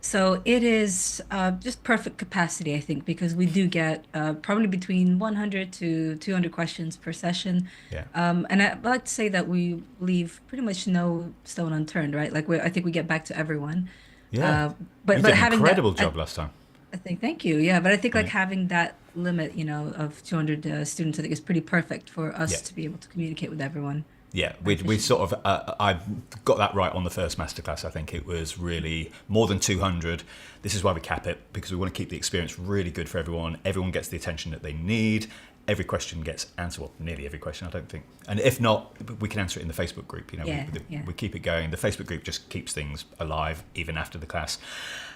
So it is just perfect capacity, I think, because we do get probably between 100 to 200 questions per session. Yeah. And I'd like to say that we leave pretty much no stone unturned, right? Like I think we get back to everyone. Yeah. But You did an having incredible that, job last time. I think, thank you. Yeah, but I think like Right. having that limit, of 200 students, I think is pretty perfect for us Yeah. to be able to communicate with everyone. Yeah, we sort of, I got that right on the first masterclass. I think it was really more than 200. This is why we cap it, because we want to keep the experience really good for everyone. Everyone gets the attention that they need. Every question gets answered, well, nearly every question, I don't think. And if not, we can answer it in the Facebook group. We keep it going. The Facebook group just keeps things alive even after the class.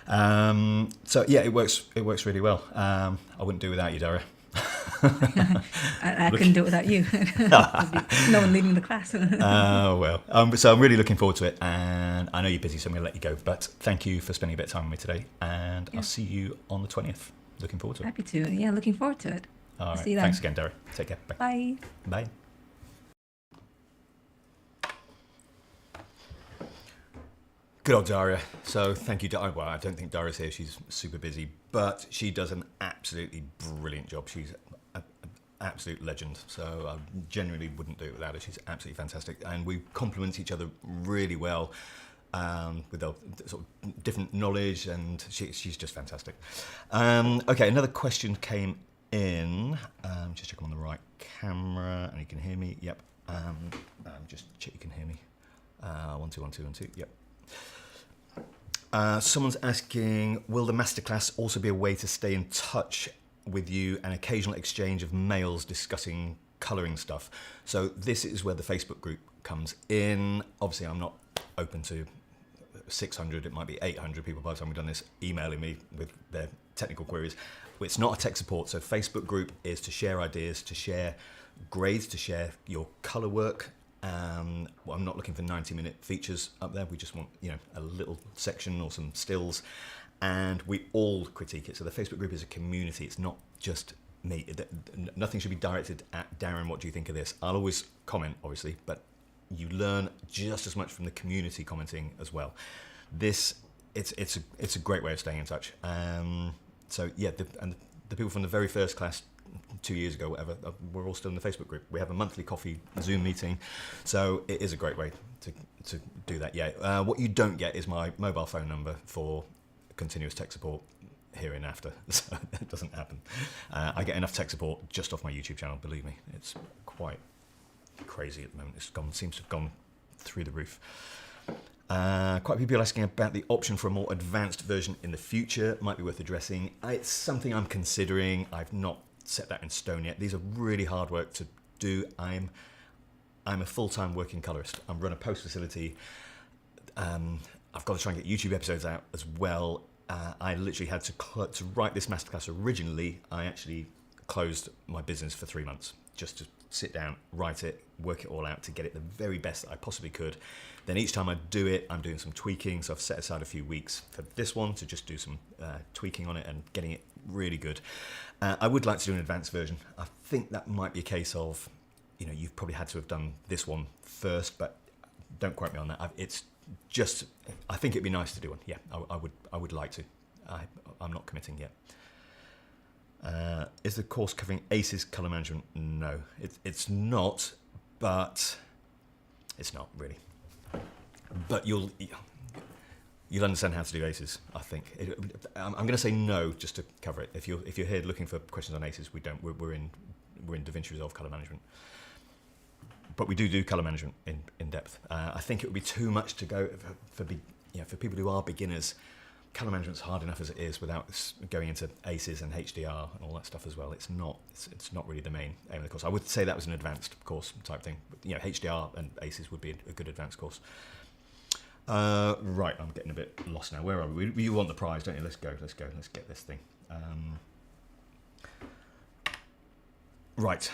So yeah, it works really well. I wouldn't do it without you, Daria. I couldn't do it without you. No one leading the class. Well, so I'm really looking forward to it, and I know you're busy, so I'm going to let you go. But thank you for spending a bit of time with me today, and I'll see you on the 20th. Looking forward to it. Happy to. Yeah, looking forward to it. All right. See you then. Thanks again, Darren. Take care. Bye. Bye. Bye. Good old Daria. So thank you, Daria. Well, I don't think Daria's here. She's super busy, but she does an absolutely brilliant job. She's an absolute legend. So I genuinely wouldn't do it without her. She's absolutely fantastic. And we complement each other really well with our sort of different knowledge, and she's just fantastic. Okay, another question came in. Just check I'm on the right camera and you can hear me. Yep. Just check you can hear me. 1 2 1 2 1 2. Yep. Someone's asking, will the masterclass also be a way to stay in touch with you, an occasional exchange of mails discussing colouring stuff? So this is where the Facebook group comes in. Obviously, I'm not open to 600, it might be 800 people by the time we've done this emailing me with their technical queries. It's not a tech support, so Facebook group is to share ideas, to share grades, to share your colour work. Well, I'm not looking for 90-minute features up there. We just want, a little section or some stills, and we all critique it. So the Facebook group is a community. It's not just me. Nothing should be directed at Darren. What do you think of this? I'll always comment, obviously, but you learn just as much from the community commenting as well. It's a great way of staying in touch. So yeah, the people from the very first class 2 years ago, whatever, we're all still in the Facebook group. We have a monthly coffee Zoom meeting, so it is a great way to do that. Yeah, what you don't get is my mobile phone number for continuous tech support here and after, so that doesn't happen. I get enough tech support just off my YouTube channel. Believe me, it's quite crazy at the moment. Seems to have gone through the roof. Quite a few people asking about the option for a more advanced version in the future. Might be worth addressing. It's something I'm considering. I've not set that in stone yet. These are really hard work to do. I'm a full-time working colorist. I run a post facility. I've got to try and get YouTube episodes out as well. I literally had to write this masterclass originally. I actually closed my business for 3 months just to sit down, write it, work it all out to get it the very best that I possibly could. Then each time I do it, I'm doing some tweaking. So I've set aside a few weeks for this one to just do some tweaking on it and getting it really good. I would like to do an advanced version. I think that might be a case of, you've probably had to have done this one first, but don't quote me on that. I think it'd be nice to do one. Yeah, I would like to. I'm not committing yet. Is the course covering ACES colour management? No, it's not, but it's not really. But you'll understand how to do ACES, I think. I'm going to say no just to cover it. If you're here looking for questions on ACES, we don't. We're in DaVinci Resolve colour management, but we do colour management in depth. I think it would be too much to go for people who are beginners. Colour management's hard enough as it is without going into ACES and HDR and all that stuff as well. It's not really the main aim of the course. I would say that was an advanced course type thing. But, HDR and ACES would be a good advanced course. Right, I'm getting a bit lost now. Where are we? You want the prize, don't you? Let's go. Let's get this thing. Right.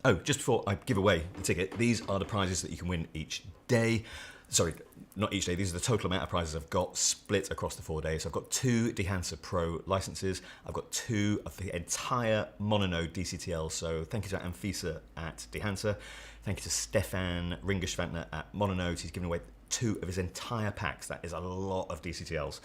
Oh, just before I give away the ticket, these are the prizes that you can win each day. sorry, not each day, these are the total amount of prizes I've got split across the 4 days. So I've got 2 Dehancer Pro licenses, I've got 2 of the entire Mononode DCTL, so thank you to Anfisa at Dehancer, thank you to Stefan Ringerschwantner at Mononodes, he's given away 2 of his entire packs, that is a lot of DCTLs,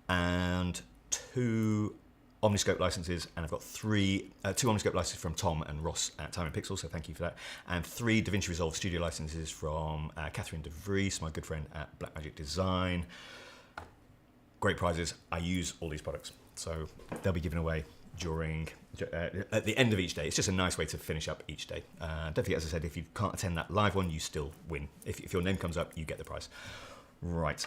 and 2 Omniscope licenses, and I've got 2 Omniscope licenses from Tom and Ross at Time and Pixel, so thank you for that, and 3 DaVinci Resolve Studio licenses from Catherine De Vries, my good friend at Blackmagic Design. Great prizes. I use all these products, so they'll be given away during at the end of each day. It's just a nice way to finish up each day. Don't forget, as I said, if you can't attend that live one, you still win. If your name comes up, you get the prize. Right.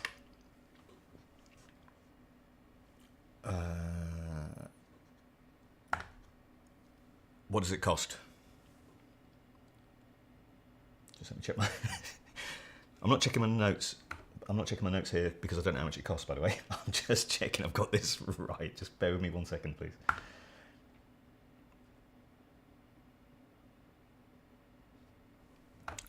What does it cost? Just let me check my... I'm not checking my notes. I'm not checking my notes here because I don't know how much it costs, by the way. I'm just checking I've got this right. Just bear with me 1 second, please.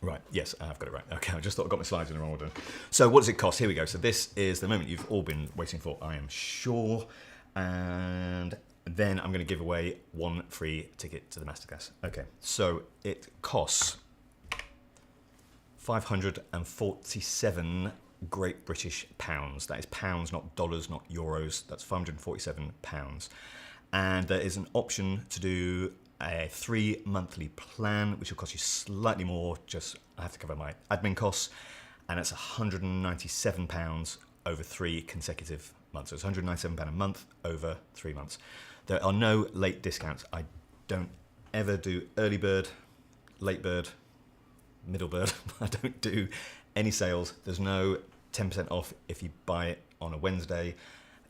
Right, yes, I've got it right. Okay, I just thought I got my slides in the wrong order. So what does it cost? Here we go. So this is the moment you've all been waiting for, I am sure. And then I'm going to give away 1 free ticket to the Masterclass. Okay, so it costs 547 Great British pounds. That is pounds, not dollars, not euros. That's 547 pounds. And there is an option to do a 3 monthly plan, which will cost you slightly more. Just I have to cover my admin costs, and it's £197 over 3 consecutive months. So it's £197 a month over 3 months. There are no late discounts. I don't ever do early bird, late bird, middle bird. I don't do any sales. There's no 10% off if you buy it on a Wednesday.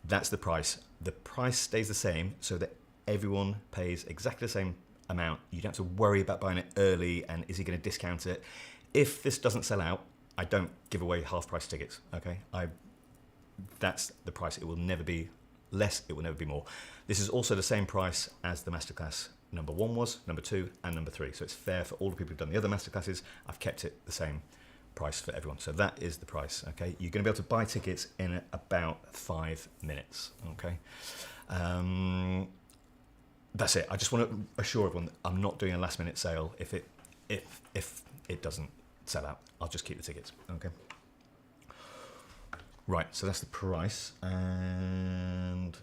That's the price. The price stays the same so that everyone pays exactly the same amount. You don't have to worry about buying it early and is he going to discount it. If this doesn't sell out, I don't give away half price tickets. Okay, that's the price. It will never be less, it will never be more. This is also the same price as the Masterclass number 1 was, number 2 and number 3. So it's fair for all the people who've done the other Masterclasses. I've kept it the same price for everyone. So that is the price, okay? You're going to be able to buy tickets in about 5 minutes, okay? That's it. I just want to assure everyone that I'm not doing a last minute sale. If it doesn't sell out, I'll just keep the tickets, okay? Right, so that's the price, and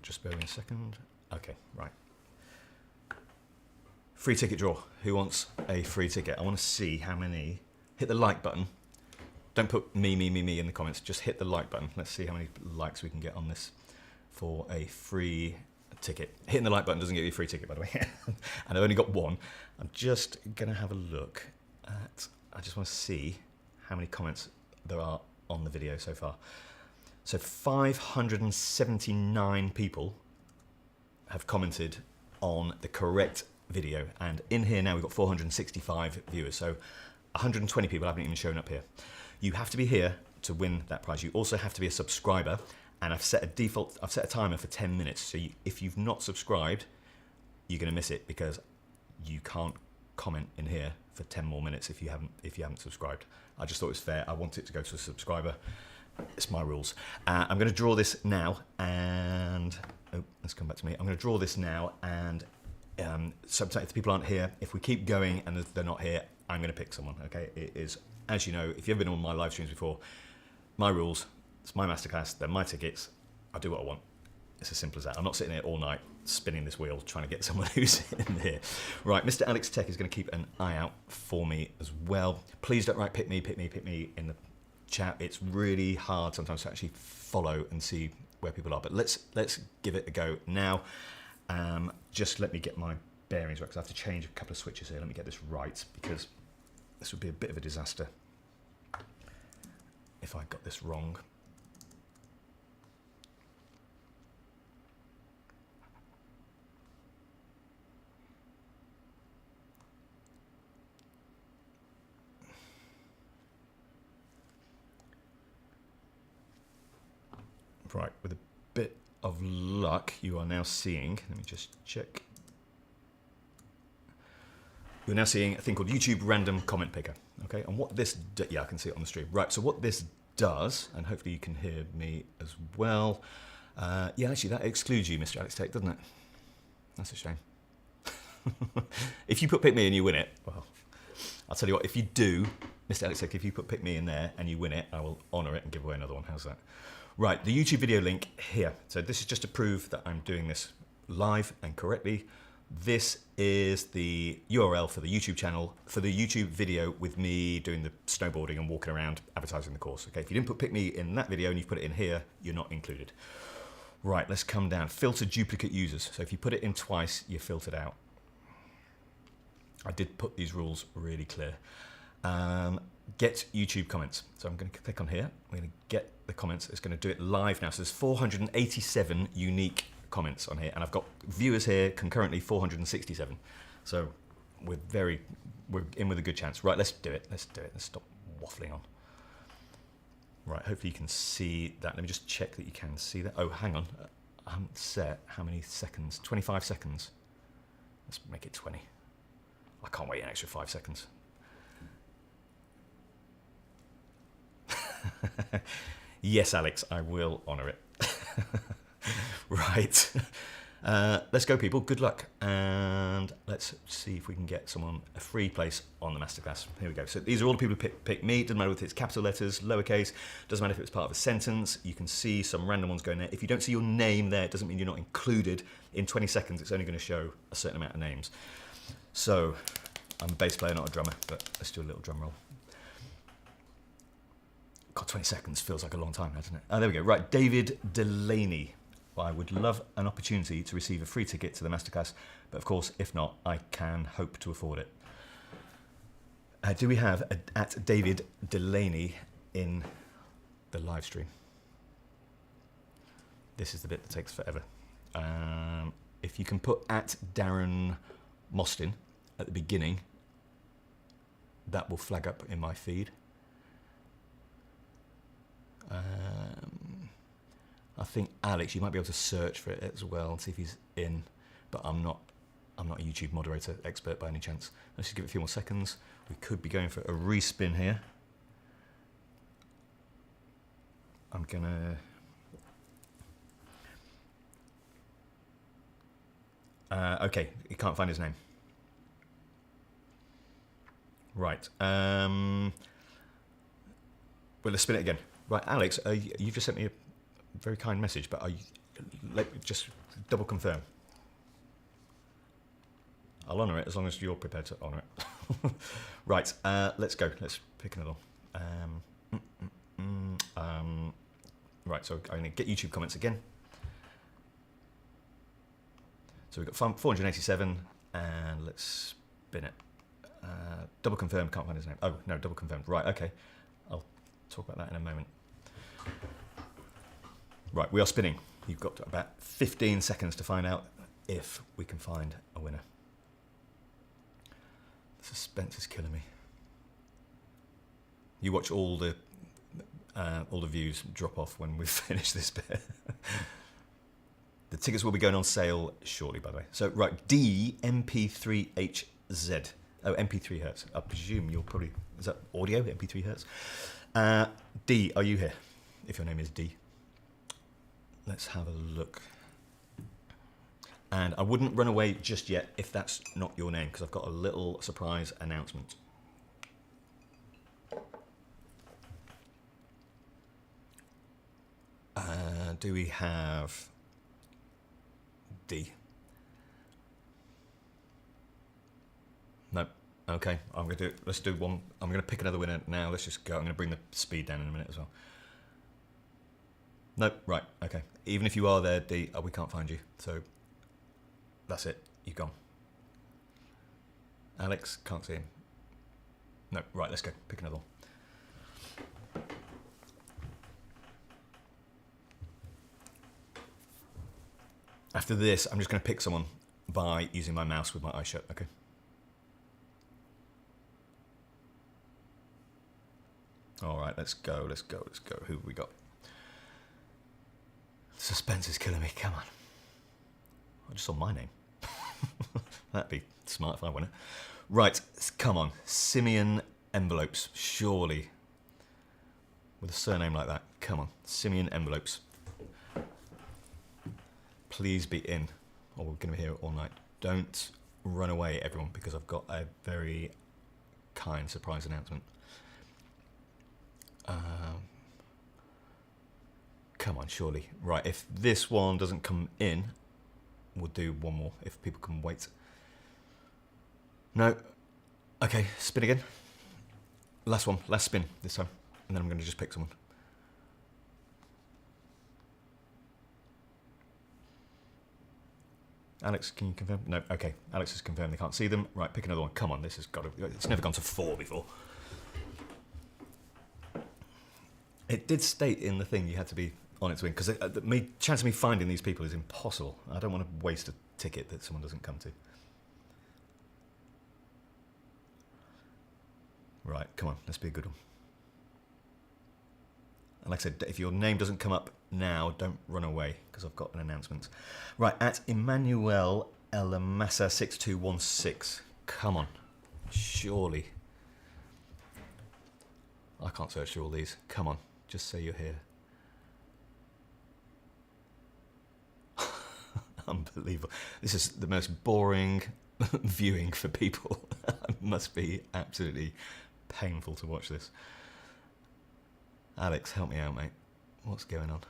just bear with me a second. Okay, right. Free ticket draw. Who wants a free ticket? I want to see how many. Hit the like button. Don't put me in the comments. Just hit the like button. Let's see how many likes we can get on this for a free ticket. Hitting the like button doesn't get you a free ticket, by the way. And I've only got 1. I'm just going to have a look at... I just want to see how many comments there are on the video so far. So 579 people have commented on the correct video, and in here now we've got 465 viewers, so 120 people haven't even shown up here. You have to be here to win that prize. You also have to be a subscriber, and I've set a timer for 10 minutes, so if you've not subscribed, you're going to miss it because you can't comment in here for 10 more minutes if you haven't subscribed. I just thought it was fair. I want it to go to a subscriber. It's my rules. I'm going to draw this now, and let's come back to me. I'm going to draw this now, and sometimes if the people aren't here, if we keep going and they're not here, I'm going to pick someone. Okay, it is, as you know, if you've been on my live streams before, my rules. It's my Masterclass. They're my tickets. I do what I want. It's as simple as that. I'm not sitting here all night spinning this wheel trying to get someone who's in here. Right, Mr. Alex Tech is going to keep an eye out for me as well. Please don't write pick me in the chat. It's really hard sometimes to actually follow and see where people are. But let's give it a go now. Just let me get my bearings right, because I have to change a couple of switches here. Let me get this right, because this would be a bit of a disaster if I got this wrong. Right, with a bit of luck, you are now seeing, let me just check. You're now seeing a thing called YouTube Random Comment Picker. Okay, and what this, yeah, I can see it on the stream. Right, so what this does, and hopefully you can hear me as well. Yeah, actually that excludes you, Mr. Alex Tate, doesn't it? That's a shame. If you put Pick Me and you win it, well, I'll tell you what, if you do, Mr. Alex Tate, if you put Pick Me in there and you win it, I will honour it and give away another one. How's that? Right, the YouTube video link here. So this is just to prove that I'm doing this live and correctly. This is the URL for the YouTube channel, for the YouTube video with me doing the snowboarding and walking around advertising the course. Okay, if you didn't put Pick Me in that video and you put it in here, you're not included. Right, let's come down. Filter duplicate users. So if you put it in twice, you're filtered out. I did put these rules really clear. Get YouTube comments. So I'm going to click on here. I'm going to get the comments. It's going to do it live now. So there's 487 unique comments on here, and I've got viewers here concurrently 467. So we're in with a good chance. Right, let's do it. Let's do it. Let's stop waffling on. Right, hopefully you can see that. Let me just check that you can see that. Oh, hang on. I haven't set how many seconds. 25 seconds. Let's make it 20. I can't wait an extra 5 seconds. Yes, Alex, I will honour it. Right. Let's go, people. Good luck. And let's see if we can get someone a free place on the Masterclass. Here we go. So these are all the people who pick me. Doesn't matter if it's capital letters, lowercase. Doesn't matter if it's part of a sentence. You can see some random ones going there. If you don't see your name there, it doesn't mean you're not included. In 20 seconds, it's only going to show a certain amount of names. So I'm a bass player, not a drummer, but let's do a little drum roll. God, 20 seconds feels like a long time, doesn't it? Oh, there we go. Right, David Delaney. Well, I would love an opportunity to receive a free ticket to the Masterclass, but of course, if not, I can hope to afford it. Do we have at David Delaney in the live stream? This is the bit that takes forever. If you can put at Darren Mostyn at the beginning, that will flag up in my feed. I think Alex, you might be able to search for it as well and see if he's in, but I'm not a YouTube moderator expert by any chance. Let's just give it a few more seconds. We could be going for a respin here. I'm gonna okay, he can't find his name. Right. Well, let's spin it again. Right, Alex, you've just sent me a very kind message, but let me just double confirm. I'll honour it as long as you're prepared to honour it. Right, let's go. Let's pick another one. Right, so I'm going to get YouTube comments again. So we've got 487, and let's spin it. Double confirm, can't find his name. Oh, no, double confirmed. Right, okay. I'll talk about that in a moment. Right, we are spinning. You've got about 15 seconds to find out if we can find a winner. The suspense is killing me. You watch all the views drop off when we finish this bit. The tickets will be going on sale shortly, by the way. So, right, D MP3HZ. Oh, MP3 hertz. I presume you're probably, is that audio, MP3 hertz? D, are you here? If your name is D. Let's have a look. And I wouldn't run away just yet if that's not your name, because I've got a little surprise announcement. Do we have D? No. Okay, I'm gonna do. Let's do one. I'm gonna pick another winner now. Let's just go. I'm gonna bring the speed down in a minute as well. Nope. Right. Okay. Even if you are there, D, we can't find you. So that's it. You've gone. Alex, can't see him. No. Right. Let's go. Pick another one. After this, I'm just going to pick someone by using my mouse with my eyes shut. Okay. All right, let's go, let's go, let's go. Who have we got? Suspense is killing me, come on. I just saw my name. That'd be smart if I won it. Right, come on. Simeon Envelopes, surely. With a surname like that. Come on, Simeon Envelopes. Please be in, or we're going to be here all night. Don't run away, everyone, because I've got a very kind surprise announcement. Come on, surely. Right, if this one doesn't come in, we'll do one more, if people can wait. No. Okay, spin again. Last one, last spin this time. And then I'm going to just pick someone. Alex, can you confirm? No, okay. Alex has confirmed they can't see them. Right, pick another one. Come on, this has got to... It's never gone to 4 before. It did state in the thing you had to be on its wing, because the chance of me finding these people is impossible. I don't want to waste a ticket that someone doesn't come to. Right, come on, let's be a good one. And like I said, if your name doesn't come up now, don't run away, because I've got an announcement. Right, at Emmanuel Elamassa 6216. Come on, surely. I can't search through all these. Come on, just say you're here. Unbelievable. This is the most boring viewing for people. It must be absolutely painful to watch this. Alex, help me out, mate. What's going on?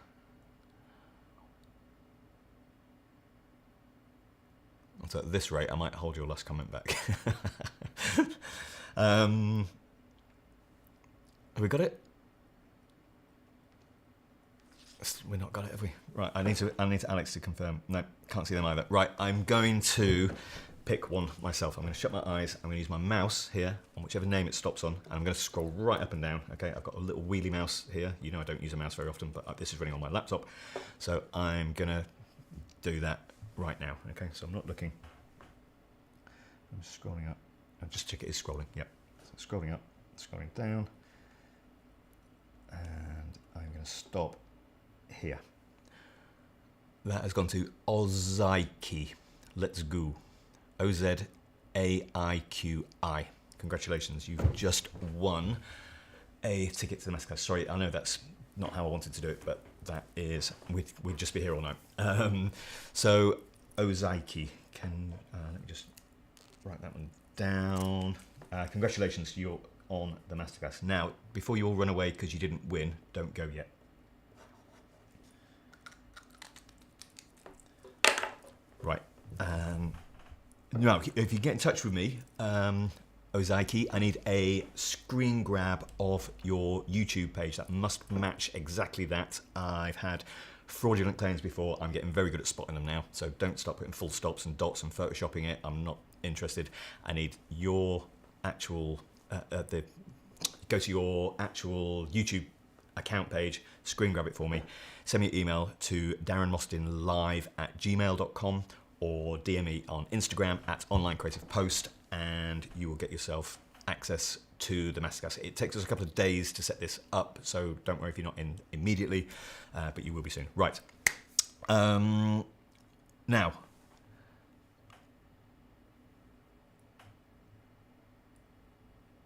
So at this rate, I might hold your last comment back. Have we got it? We've not got it, have we? Right, I need Alex to confirm. No, can't see them either. Right, I'm going to pick one myself. I'm going to shut my eyes. I'm going to use my mouse here on whichever name it stops on, and I'm going to scroll right up and down. Okay, I've got a little wheelie mouse here. You know I don't use a mouse very often, but this is running on my laptop, so I'm going to do that right now. Okay, so I'm not looking. I'm scrolling up. I'll just check it is scrolling. Yep. So scrolling up, scrolling down, and I'm going to stop here. That has gone to Ozaiki. Let's go. O-Z-A-I-Q-I. Congratulations, you've just won a ticket to the Masterclass. Sorry, I know that's not how I wanted to do it, but that is, we'd just be here all night. So, Ozaiki, let me just write that one down. Congratulations, you're on the Masterclass. Now, before you all run away because you didn't win, don't go yet. Right. Now, if you get in touch with me, Ozaiki, I need a screen grab of your YouTube page that must match exactly that. I've had fraudulent claims before. I'm getting very good at spotting them now. So don't start putting full stops and dots and photoshopping it. I'm not interested. I need your actual, go to your actual YouTube account page, screen grab it for me, send me an email to darrenmostynlive@gmail.com or DM me on Instagram @onlinecreativepost, and you will get yourself access to the Masterclass. It takes us a couple of days to set this up, so don't worry if you're not in immediately, but you will be soon. Right. Now,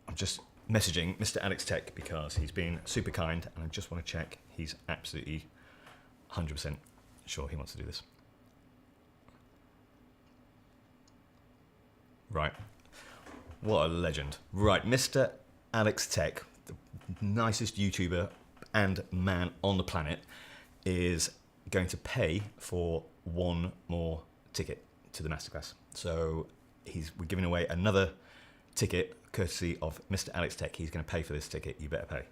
I'm just messaging Mr. Alex Tech because he's been super kind, and I just want to check he's absolutely 100% sure he wants to do this. Right. What a legend. Right, Mr. Alex Tech, the nicest YouTuber and man on the planet, is going to pay for one more ticket to the Masterclass. So we're giving away another ticket courtesy of Mr. Alex Tech. He's going to pay for this ticket. You better pay.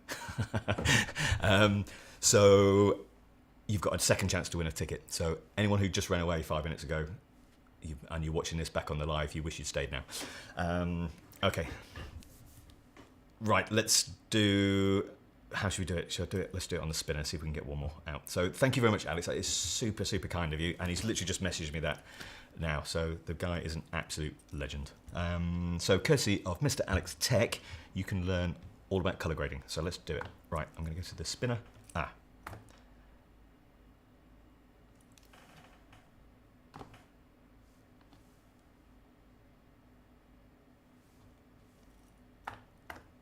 So you've got a second chance to win a ticket. So anyone who just ran away 5 minutes ago, and you're watching this back on the live, you wish you'd stayed now. Okay. Right, let's do... How should we do it? Should I do it? Let's do it on the spinner, see if we can get one more out. So thank you very much, Alex. That is super, super kind of you. And he's literally just messaged me that now. So the guy is an absolute legend. So courtesy of Mr. Alex Tech, you can learn all about color grading. So let's do it. Right, I'm going to go to the spinner.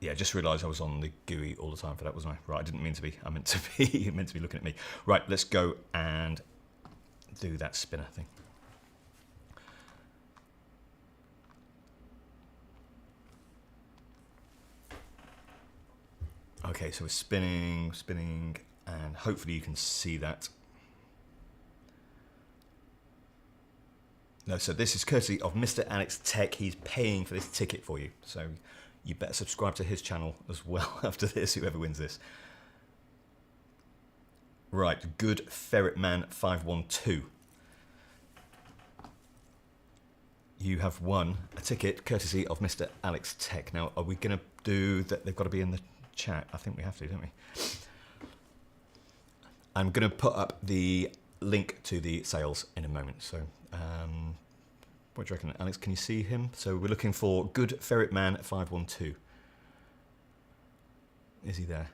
Yeah, just realised I was on the GUI all the time for that, wasn't I? Right, I didn't mean to be. I meant to be meant to be looking at me. Right, let's go and do that spinner thing. Okay, so we're spinning, and hopefully you can see that. No, so this is courtesy of Mr. Alex Tech. He's paying for this ticket for you. So you better subscribe to his channel as well after this, whoever wins this. Right, Good Ferret Man 512. You have won a ticket courtesy of Mr. Alex Tech. Now, are we going to do that? They've got to be in the chat. I think we have to, don't we? I'm going to put up the link to the sales in a moment. So, what do you reckon, Alex? Can you see him? So we're looking for Good Ferret Man 512. Is he there?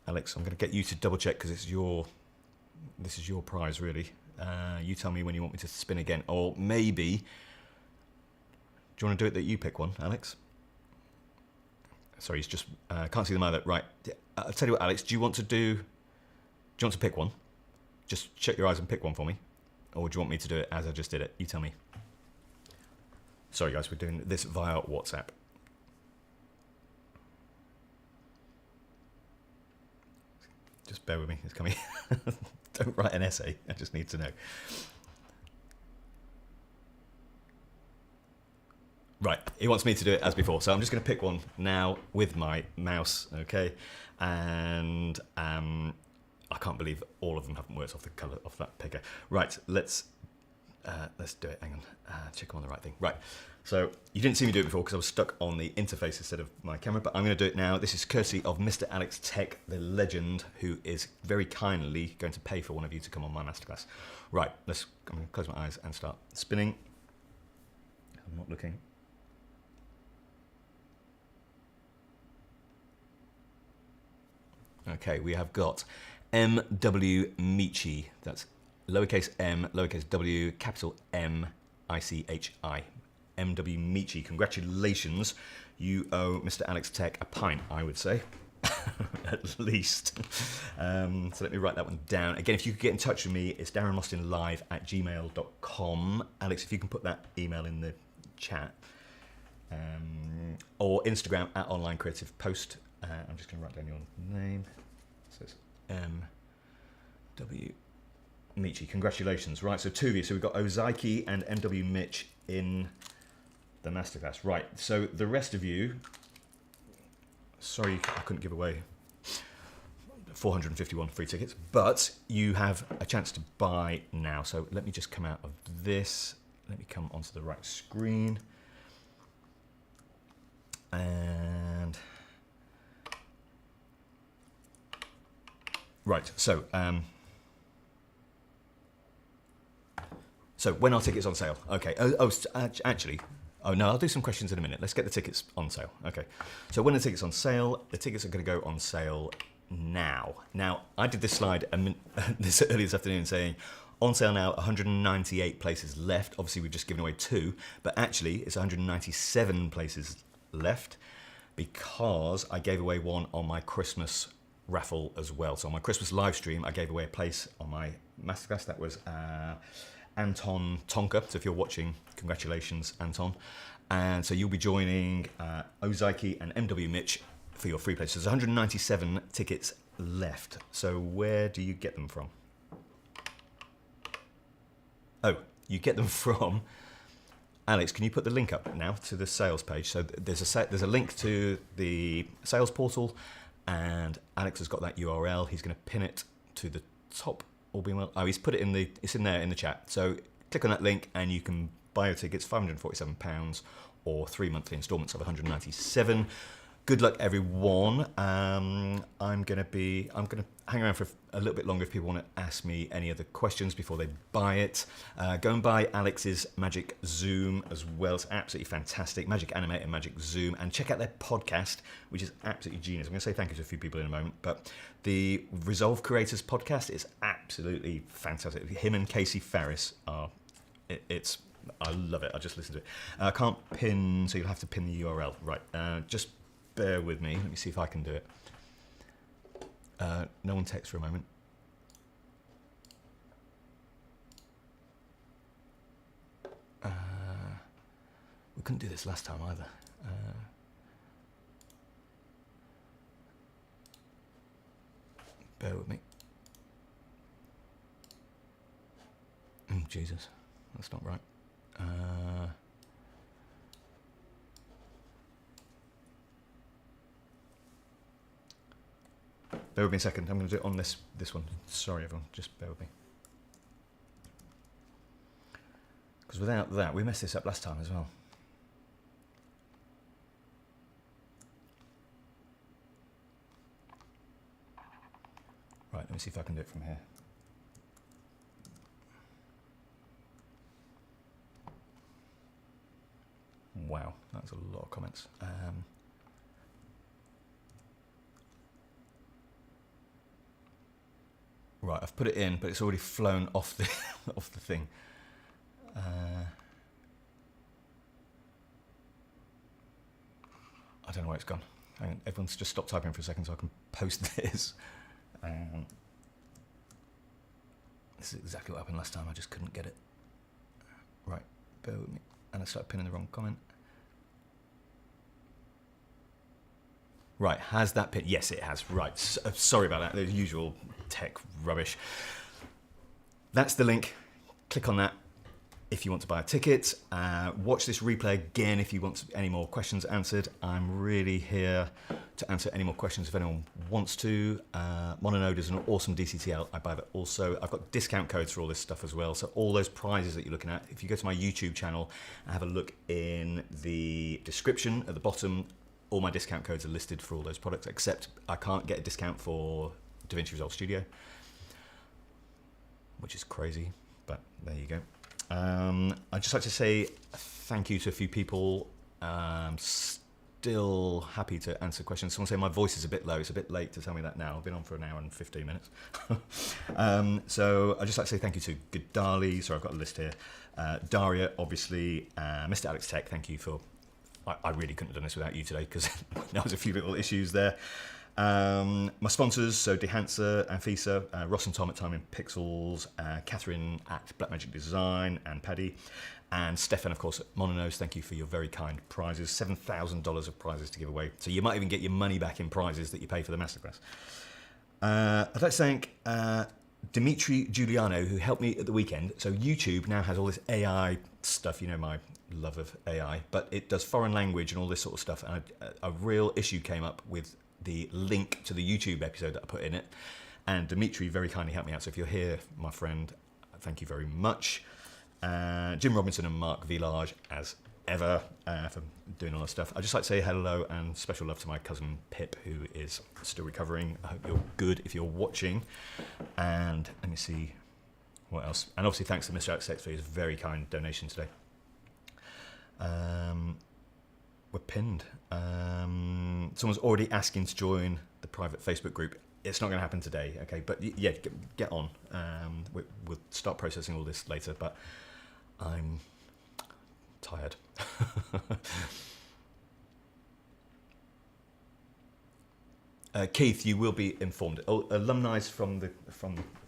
Alex, I'm going to get you to double check because this is your prize, really. You tell me when you want me to spin again, or maybe. Do you want to do it that you pick one, Alex? Sorry, he's just can't see them either. Right, I'll tell you what, Alex. Do you want to pick one? Just shut your eyes and pick one for me, or do you want me to do it as I just did it? You tell me. Sorry, guys, we're doing this via WhatsApp. Just bear with me. It's coming. Don't write an essay. I just need to know. Right, he wants me to do it as before, so I'm just going to pick one now with my mouse, okay? And I can't believe all of them haven't worked off the colour of that picker. Right, let's do it. Hang on, check I'm on the right thing. Right, so you didn't see me do it before because I was stuck on the interface instead of my camera, but I'm going to do it now. This is courtesy of Mr. Alex Tech, the legend, who is very kindly going to pay for one of you to come on my masterclass. Right, I'm going to close my eyes and start spinning. I'm not looking. Okay, we have got M.W. Michi. That's lowercase m, lowercase w, capital M, I-C-H-I. M.W. Michi. Congratulations. You owe Mr. Alex Tech a pint, I would say. At least. So let me write that one down. Again, if you could get in touch with me, it's darrenmostynlive@gmail.com. Alex, if you can put that email in the chat. Or Instagram @onlinecreativepost. I'm just going to write down your name. So it's M.W. Michi. Congratulations. Right, so two of you. So we've got Ozaiki and M.W. Mitch in the masterclass. Right, so the rest of you, sorry I couldn't give away 451 free tickets, but you have a chance to buy now. So let me just come out of this. Let me come onto the right screen. And right, so when are tickets on sale? Okay. Actually, no, I'll do some questions in a minute. Let's get the tickets on sale. Okay. So when are the tickets on sale? The tickets are going to go on sale now. Now, I did this slide this earlier this afternoon saying on sale now, 198 places left. Obviously, we've just given away 2, but actually, it's 197 places left because I gave away one on my Christmas raffle as well. So on my Christmas live stream, I gave away a place on my masterclass. That was Anton Tonka. So if you're watching, congratulations, Anton. And so you'll be joining Ozaiki and MW Mitch for your free place. So there's 197 tickets left. So where do you get them from? Oh, you get them from... Alex, can you put the link up now to the sales page? So there's a link to the sales portal, and Alex has got that URL. He's going to pin it to the top. All being well. Oh, he's put it it's in there in the chat. So click on that link, and you can buy your tickets, £547, or 3 monthly instalments of 197. Good luck, everyone. I'm gonna hang around for a little bit longer if people want to ask me any other questions before they buy it. Go and buy Alex's Magic Zoom as well. It's absolutely fantastic. Magic Animate and Magic Zoom. And check out their podcast, which is absolutely genius. I'm going to say thank you to a few people in a moment, but the Resolve Creators podcast is absolutely fantastic. Him and Casey Farris are, it's I love it. I just listened to it. I can't pin, so you'll have to pin the URL. Right, just bear with me. Let me see if I can do it. No one text for a moment. We couldn't do this last time either. Bear with me. Oh, Jesus, that's not right. Bear with me a second. I'm going to do it on this one. Sorry, everyone. Just bear with me. Because without that, we messed this up last time as well. Right, let me see if I can do it from here. Wow, that's a lot of comments. Right, I've put it in, but it's already flown off the off the thing. I don't know where it's gone. Hang on, everyone's just stopped typing for a second so I can post this. This is exactly what happened last time. I just couldn't get it. Right, bear with me. And I started pinning the wrong comment. Right, has that pin? Yes, it has. Right, sorry about that. The usual tech rubbish. That's the link. Click on that if you want to buy a ticket. Watch this replay again if you want any more questions answered. I'm really here to answer any more questions if anyone wants to. Mononode is an awesome DCTL. I buy that also. I've got discount codes for all this stuff as well. So all those prizes that you're looking at, if you go to my YouTube channel and have a look in the description at the bottom, all my discount codes are listed for all those products, except I can't get a discount for DaVinci Resolve Studio, which is crazy, but there you go. I'd just like to say thank you to a few people. Still happy to answer questions. Someone say my voice is a bit low. It's a bit late to tell me that now. I've been on for an hour and 15 minutes. So I'd just like to say thank you to Gidali. Sorry, I've got a list here. Daria, obviously. Mr. Alex Tech, thank you for... I really couldn't have done this without you today because there was a few little issues there. My sponsors, so Dehancer and Fisa, Ross and Tom at Time in Pixels, Catherine at Blackmagic Design, and Paddy, and Stefan, of course, at Mononodes. Thank you for your very kind prizes. $7,000 of prizes to give away. So you might even get your money back in prizes that you pay for the Masterclass. I'd like to thank Dimitri Giuliano, who helped me at the weekend. So YouTube now has all this AI stuff, you know my love of AI, but it does foreign language and all this sort of stuff. And a real issue came up with the link to the YouTube episode that I put in it. And Dimitri very kindly helped me out. So if you're here, my friend, thank you very much. Jim Robinson and Mark Village, as ever, for doing all that stuff. I'd just like to say hello and special love to my cousin Pip, who is still recovering. I hope you're good if you're watching. And let me see what else. And obviously thanks to Mr. Alex for his very kind donation today. We're pinned. Someone's already asking to join the private Facebook group. It's not going to happen today, okay? But yeah, get on. We'll start processing all this later, but I'm tired. Keith, you will be informed. Alumni from the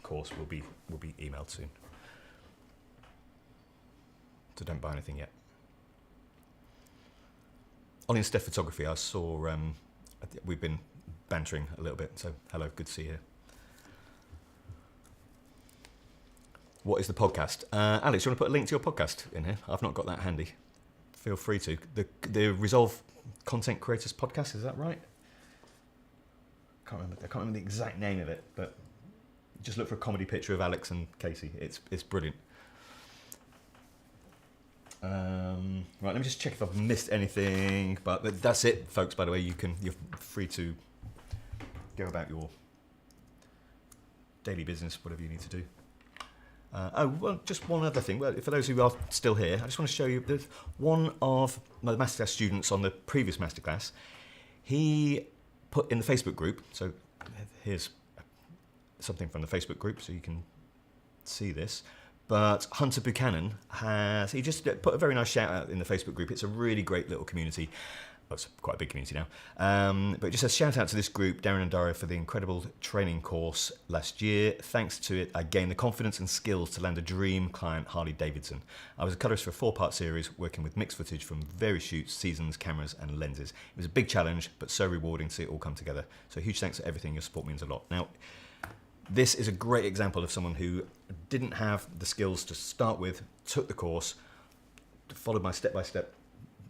course will be emailed soon. So don't buy anything yet. Ollie and Steph Photography, I saw, we've been bantering a little bit, so hello, good to see you here. What is the podcast? Alex, you want to put a link to your podcast in here? I've not got that handy. Feel free to. The Resolve Content Creators Podcast, is that right? I can't remember the exact name of it, but just look for a comedy picture of Alex and Casey. It's brilliant. Right, let me just check if I've missed anything, but that's it, folks. By the way, you're free to go about your daily business, whatever you need to do. Well, just one other thing. Well, for those who are still here, I just want to show you that one of the Masterclass students on the previous Masterclass, he put in the Facebook group. So here's something from the Facebook group, so you can see this. But Hunter Buchanan he just put a very nice shout out in the Facebook group. It's a really great little community. Oh, it's quite a big community now. But it just says, shout out to this group, Darren and Daria, for the incredible training course last year. Thanks to it, I gained the confidence and skills to land a dream client, Harley Davidson. I was a colorist for a 4-part series, working with mixed footage from various shoots, seasons, cameras, and lenses. It was a big challenge, but so rewarding to see it all come together. So huge thanks for everything. Your support means a lot. Now, this is a great example of someone who didn't have the skills to start with, took the course, followed my step-by-step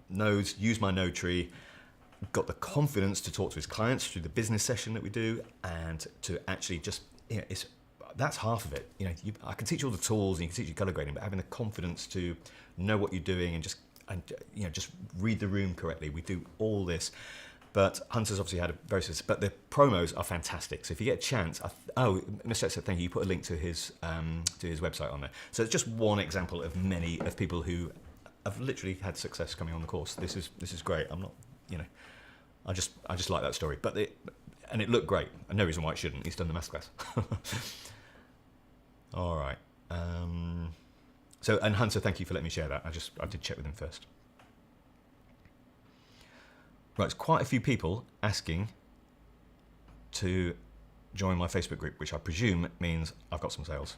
nodes, used my node tree, got the confidence to talk to his clients through the business session that we do, and to actually just, that's half of it. I can teach you all the tools and you can teach you color grading, but having the confidence to know what you're doing and just read the room correctly. We do all this. But Hunter's obviously had a very successful, but the promos are fantastic. So if you get a chance, Mr. said thank you. You put a link to his website on there. So it's just one example of many of people who have literally had success coming on the course. This is great. I'm not, I just like that story. But it looked great, and no reason why it shouldn't. He's done the masterclass. All right. And Hunter, thank you for letting me share that. I did check with him first. Right, there's quite a few people asking to join my Facebook group, which I presume means I've got some sales,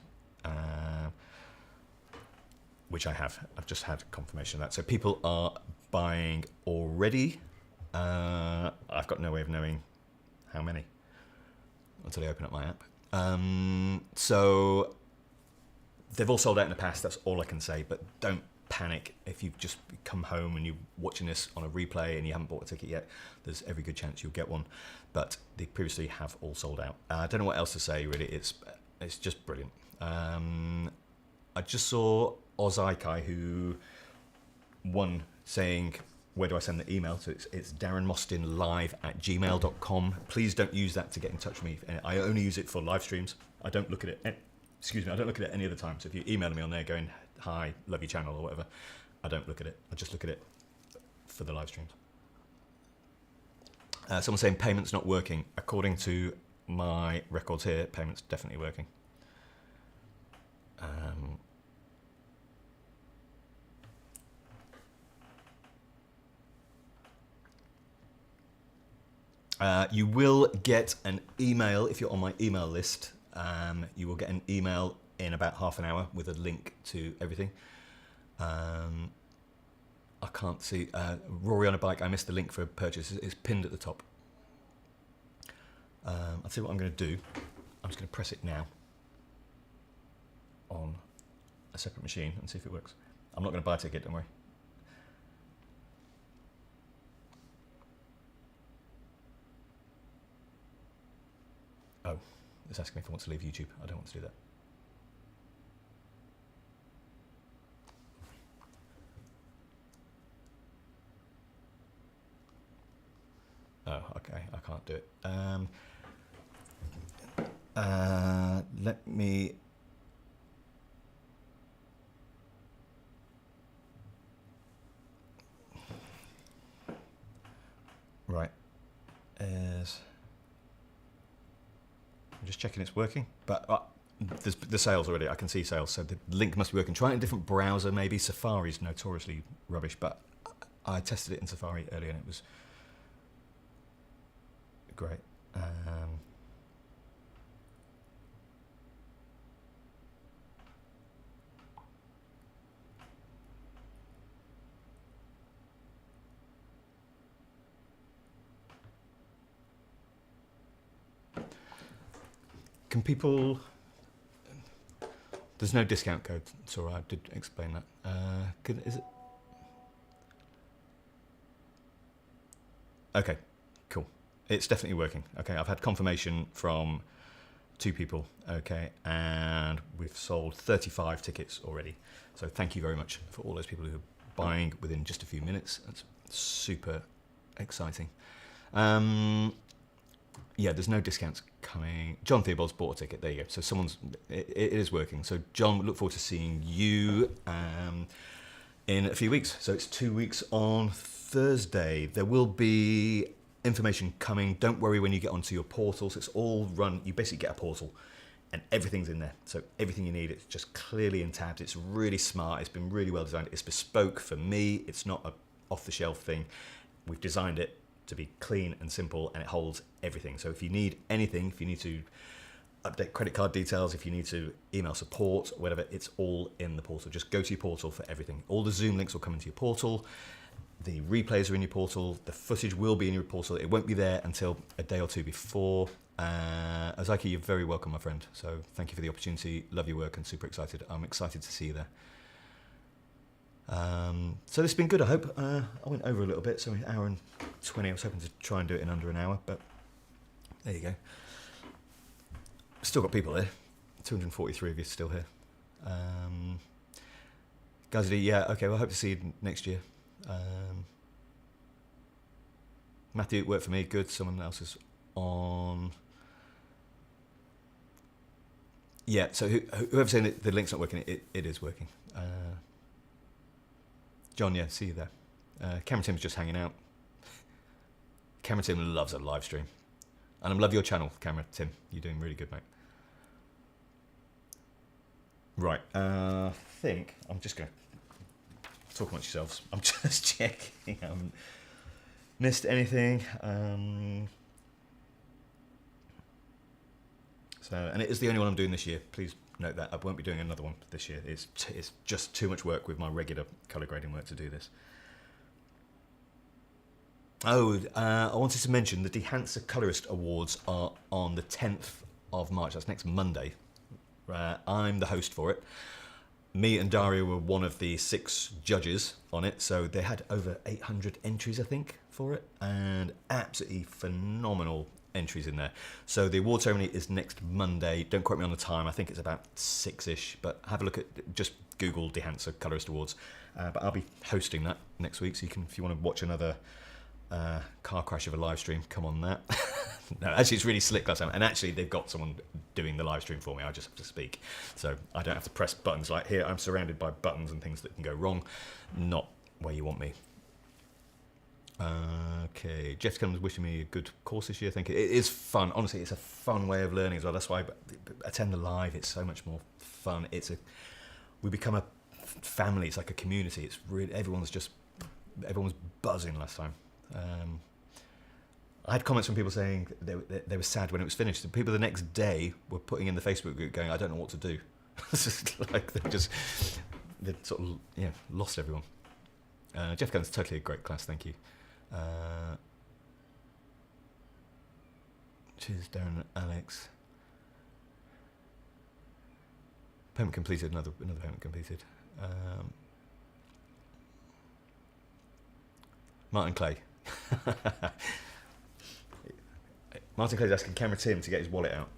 which I have. I've just had confirmation of that. So people are buying already. I've got no way of knowing how many until I open up my app. So they've all sold out in the past. That's all I can say, but don't panic if you've just come home and you're watching this on a replay and you haven't bought a ticket yet. There's every good chance you'll get one, but they previously have all sold out. I don't know what else to say really. It's just brilliant. I just saw Ozaikai, who won, saying, where do I send the email? So it's darrenmostynlive@gmail.com. Please don't use that to get in touch with me. I only use it for live streams. I don't look at it. Excuse me, I don't look at it any other time. So if you email me on there going, hi, love your channel or whatever, I don't look at it. I just look at it for the live streams. Someone saying payment's not working. According to my records here, payment's definitely working. You will get an email if you're on my email list. You will get an email in about half an hour with a link to everything. I can't see. Rory on a bike, I missed the link for purchase. It's pinned at the top. I'll see what I'm going to do. I'm just going to press it now on a separate machine and see if it works. I'm not going to buy a ticket, don't worry. Oh, it's asking me if I want to leave YouTube. I don't want to do that. Oh, okay, I can't do it. Let me... Right. I'm just checking it's working, but there's the sales already. I can see sales, so the link must be working. Try it in a different browser, maybe. Safari's notoriously rubbish, but I tested it in Safari earlier and it was great. Can people... There's no discount code. It's all right, I did explain that. Is it? Okay, cool. It's definitely working. Okay, I've had confirmation from 2 people. Okay, and we've sold 35 tickets already. So thank you very much for all those people who are buying within just a few minutes. That's super exciting. Yeah, there's no discounts coming. John Theobald's bought a ticket. There you go. So it is working. So John, look forward to seeing you in a few weeks. So it's 2 weeks on Thursday. There will be information coming. Don't worry when you get onto your portals. It's all run. You basically get a portal and everything's in there. So everything you need, it's just clearly in tabs. It's really smart. It's been really well designed. It's bespoke for me. It's not a off-the-shelf thing. We've designed it to be clean and simple, and it holds everything. So if you need anything, if you need to update credit card details, if you need to email support, whatever, it's all in the portal. Just go to your portal for everything. All the Zoom links will come into your portal. The replays are in your portal. The footage will be in your portal. It won't be there until a day or two before. Ozaki, you're very welcome, my friend. So thank you for the opportunity. Love your work and super excited. I'm excited to see you there. So this has been good, I hope. I went over a little bit, so an hour and 20. I was hoping to try and do it in under an hour, but there you go. Still got people here. 243 of you still here. Guys, yeah, okay, well, I hope to see you next year. Matthew, it worked for me. Good. Someone else is on. Yeah, so whoever's saying that the link's not working, it is working. John, yeah, see you there. Cameron Tim's just hanging out. Cameron Tim loves a live stream. And I love your channel, Cameron Tim. You're doing really good, mate. Right, I think I'm just going to talk amongst yourselves. I'm just checking. I haven't missed anything. And it is the only one I'm doing this year. Please note that I won't be doing another one this year. It's just too much work with my regular colour grading work to do this. Oh, I wanted to mention the Dehancer Colorist Awards are on the 10th of March. That's next Monday. I'm the host for it. Me and Daria were one of the 6 judges on it, so they had over 800 entries, I think, for it, and absolutely phenomenal entries in there. So the award ceremony is next Monday. Don't quote me on the time. I think it's about 6-ish, but have a look at, just Google Dehancer Colorist Awards. But I'll be hosting that next week, so you can, if you want to watch another car crash of a live stream, come on that. No, actually it's really slick last time, and actually they've got someone doing the live stream for me. I just have to speak, so I don't have to press buttons like here. I'm surrounded by buttons and things that can go wrong. Not where you want me. Okay, Jeff comes wishing me a good course this year. I think it is fun. Honestly, it's a fun way of learning as well. That's why I attend the live. It's so much more fun. We become a family. It's like a community. It's really everyone was buzzing last time. I had comments from people saying they were sad when it was finished. The people the next day were putting in the Facebook group going, I don't know what to do. It's just like they sort of lost everyone. Jeff Gunn's totally a great class, thank you. Cheers, Darren and Alex. Payment completed, another payment completed. Martin Clay. Martin Clay's asking Camera Tim to get his wallet out.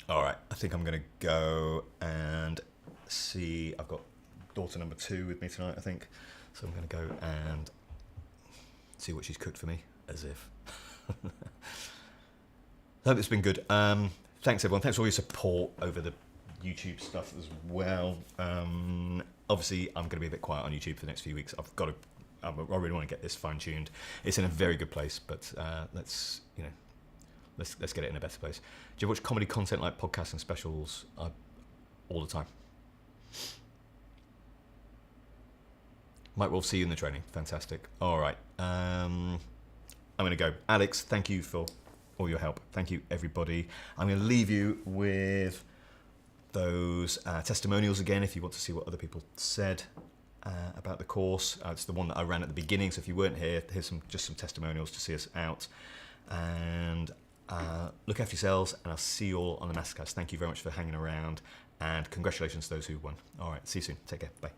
Alright, I think I'm going to go and see. I've got daughter number 2 with me tonight, I think. So I'm going to go and see what she's cooked for me, as if. I hope it's been good. Thanks, everyone. Thanks for all your support over the YouTube stuff as well. Obviously, I'm going to be a bit quiet on YouTube for the next few weeks. I really want to get this fine-tuned. It's in a very good place, but let's get it in a better place. Do you watch comedy content like podcasts and specials all the time? Mike Wolf, see you in the training. Fantastic. All right. I'm going to go. Alex, thank you for all your help. Thank you, everybody. I'm going to leave you with those testimonials again if you want to see what other people said about the course. It's the one that I ran at the beginning, so if you weren't here, here's just some testimonials to see us out. And look after yourselves, and I'll see you all on the Masterclass. Thank you very much for hanging around, and congratulations to those who won. All right, see you soon. Take care. Bye.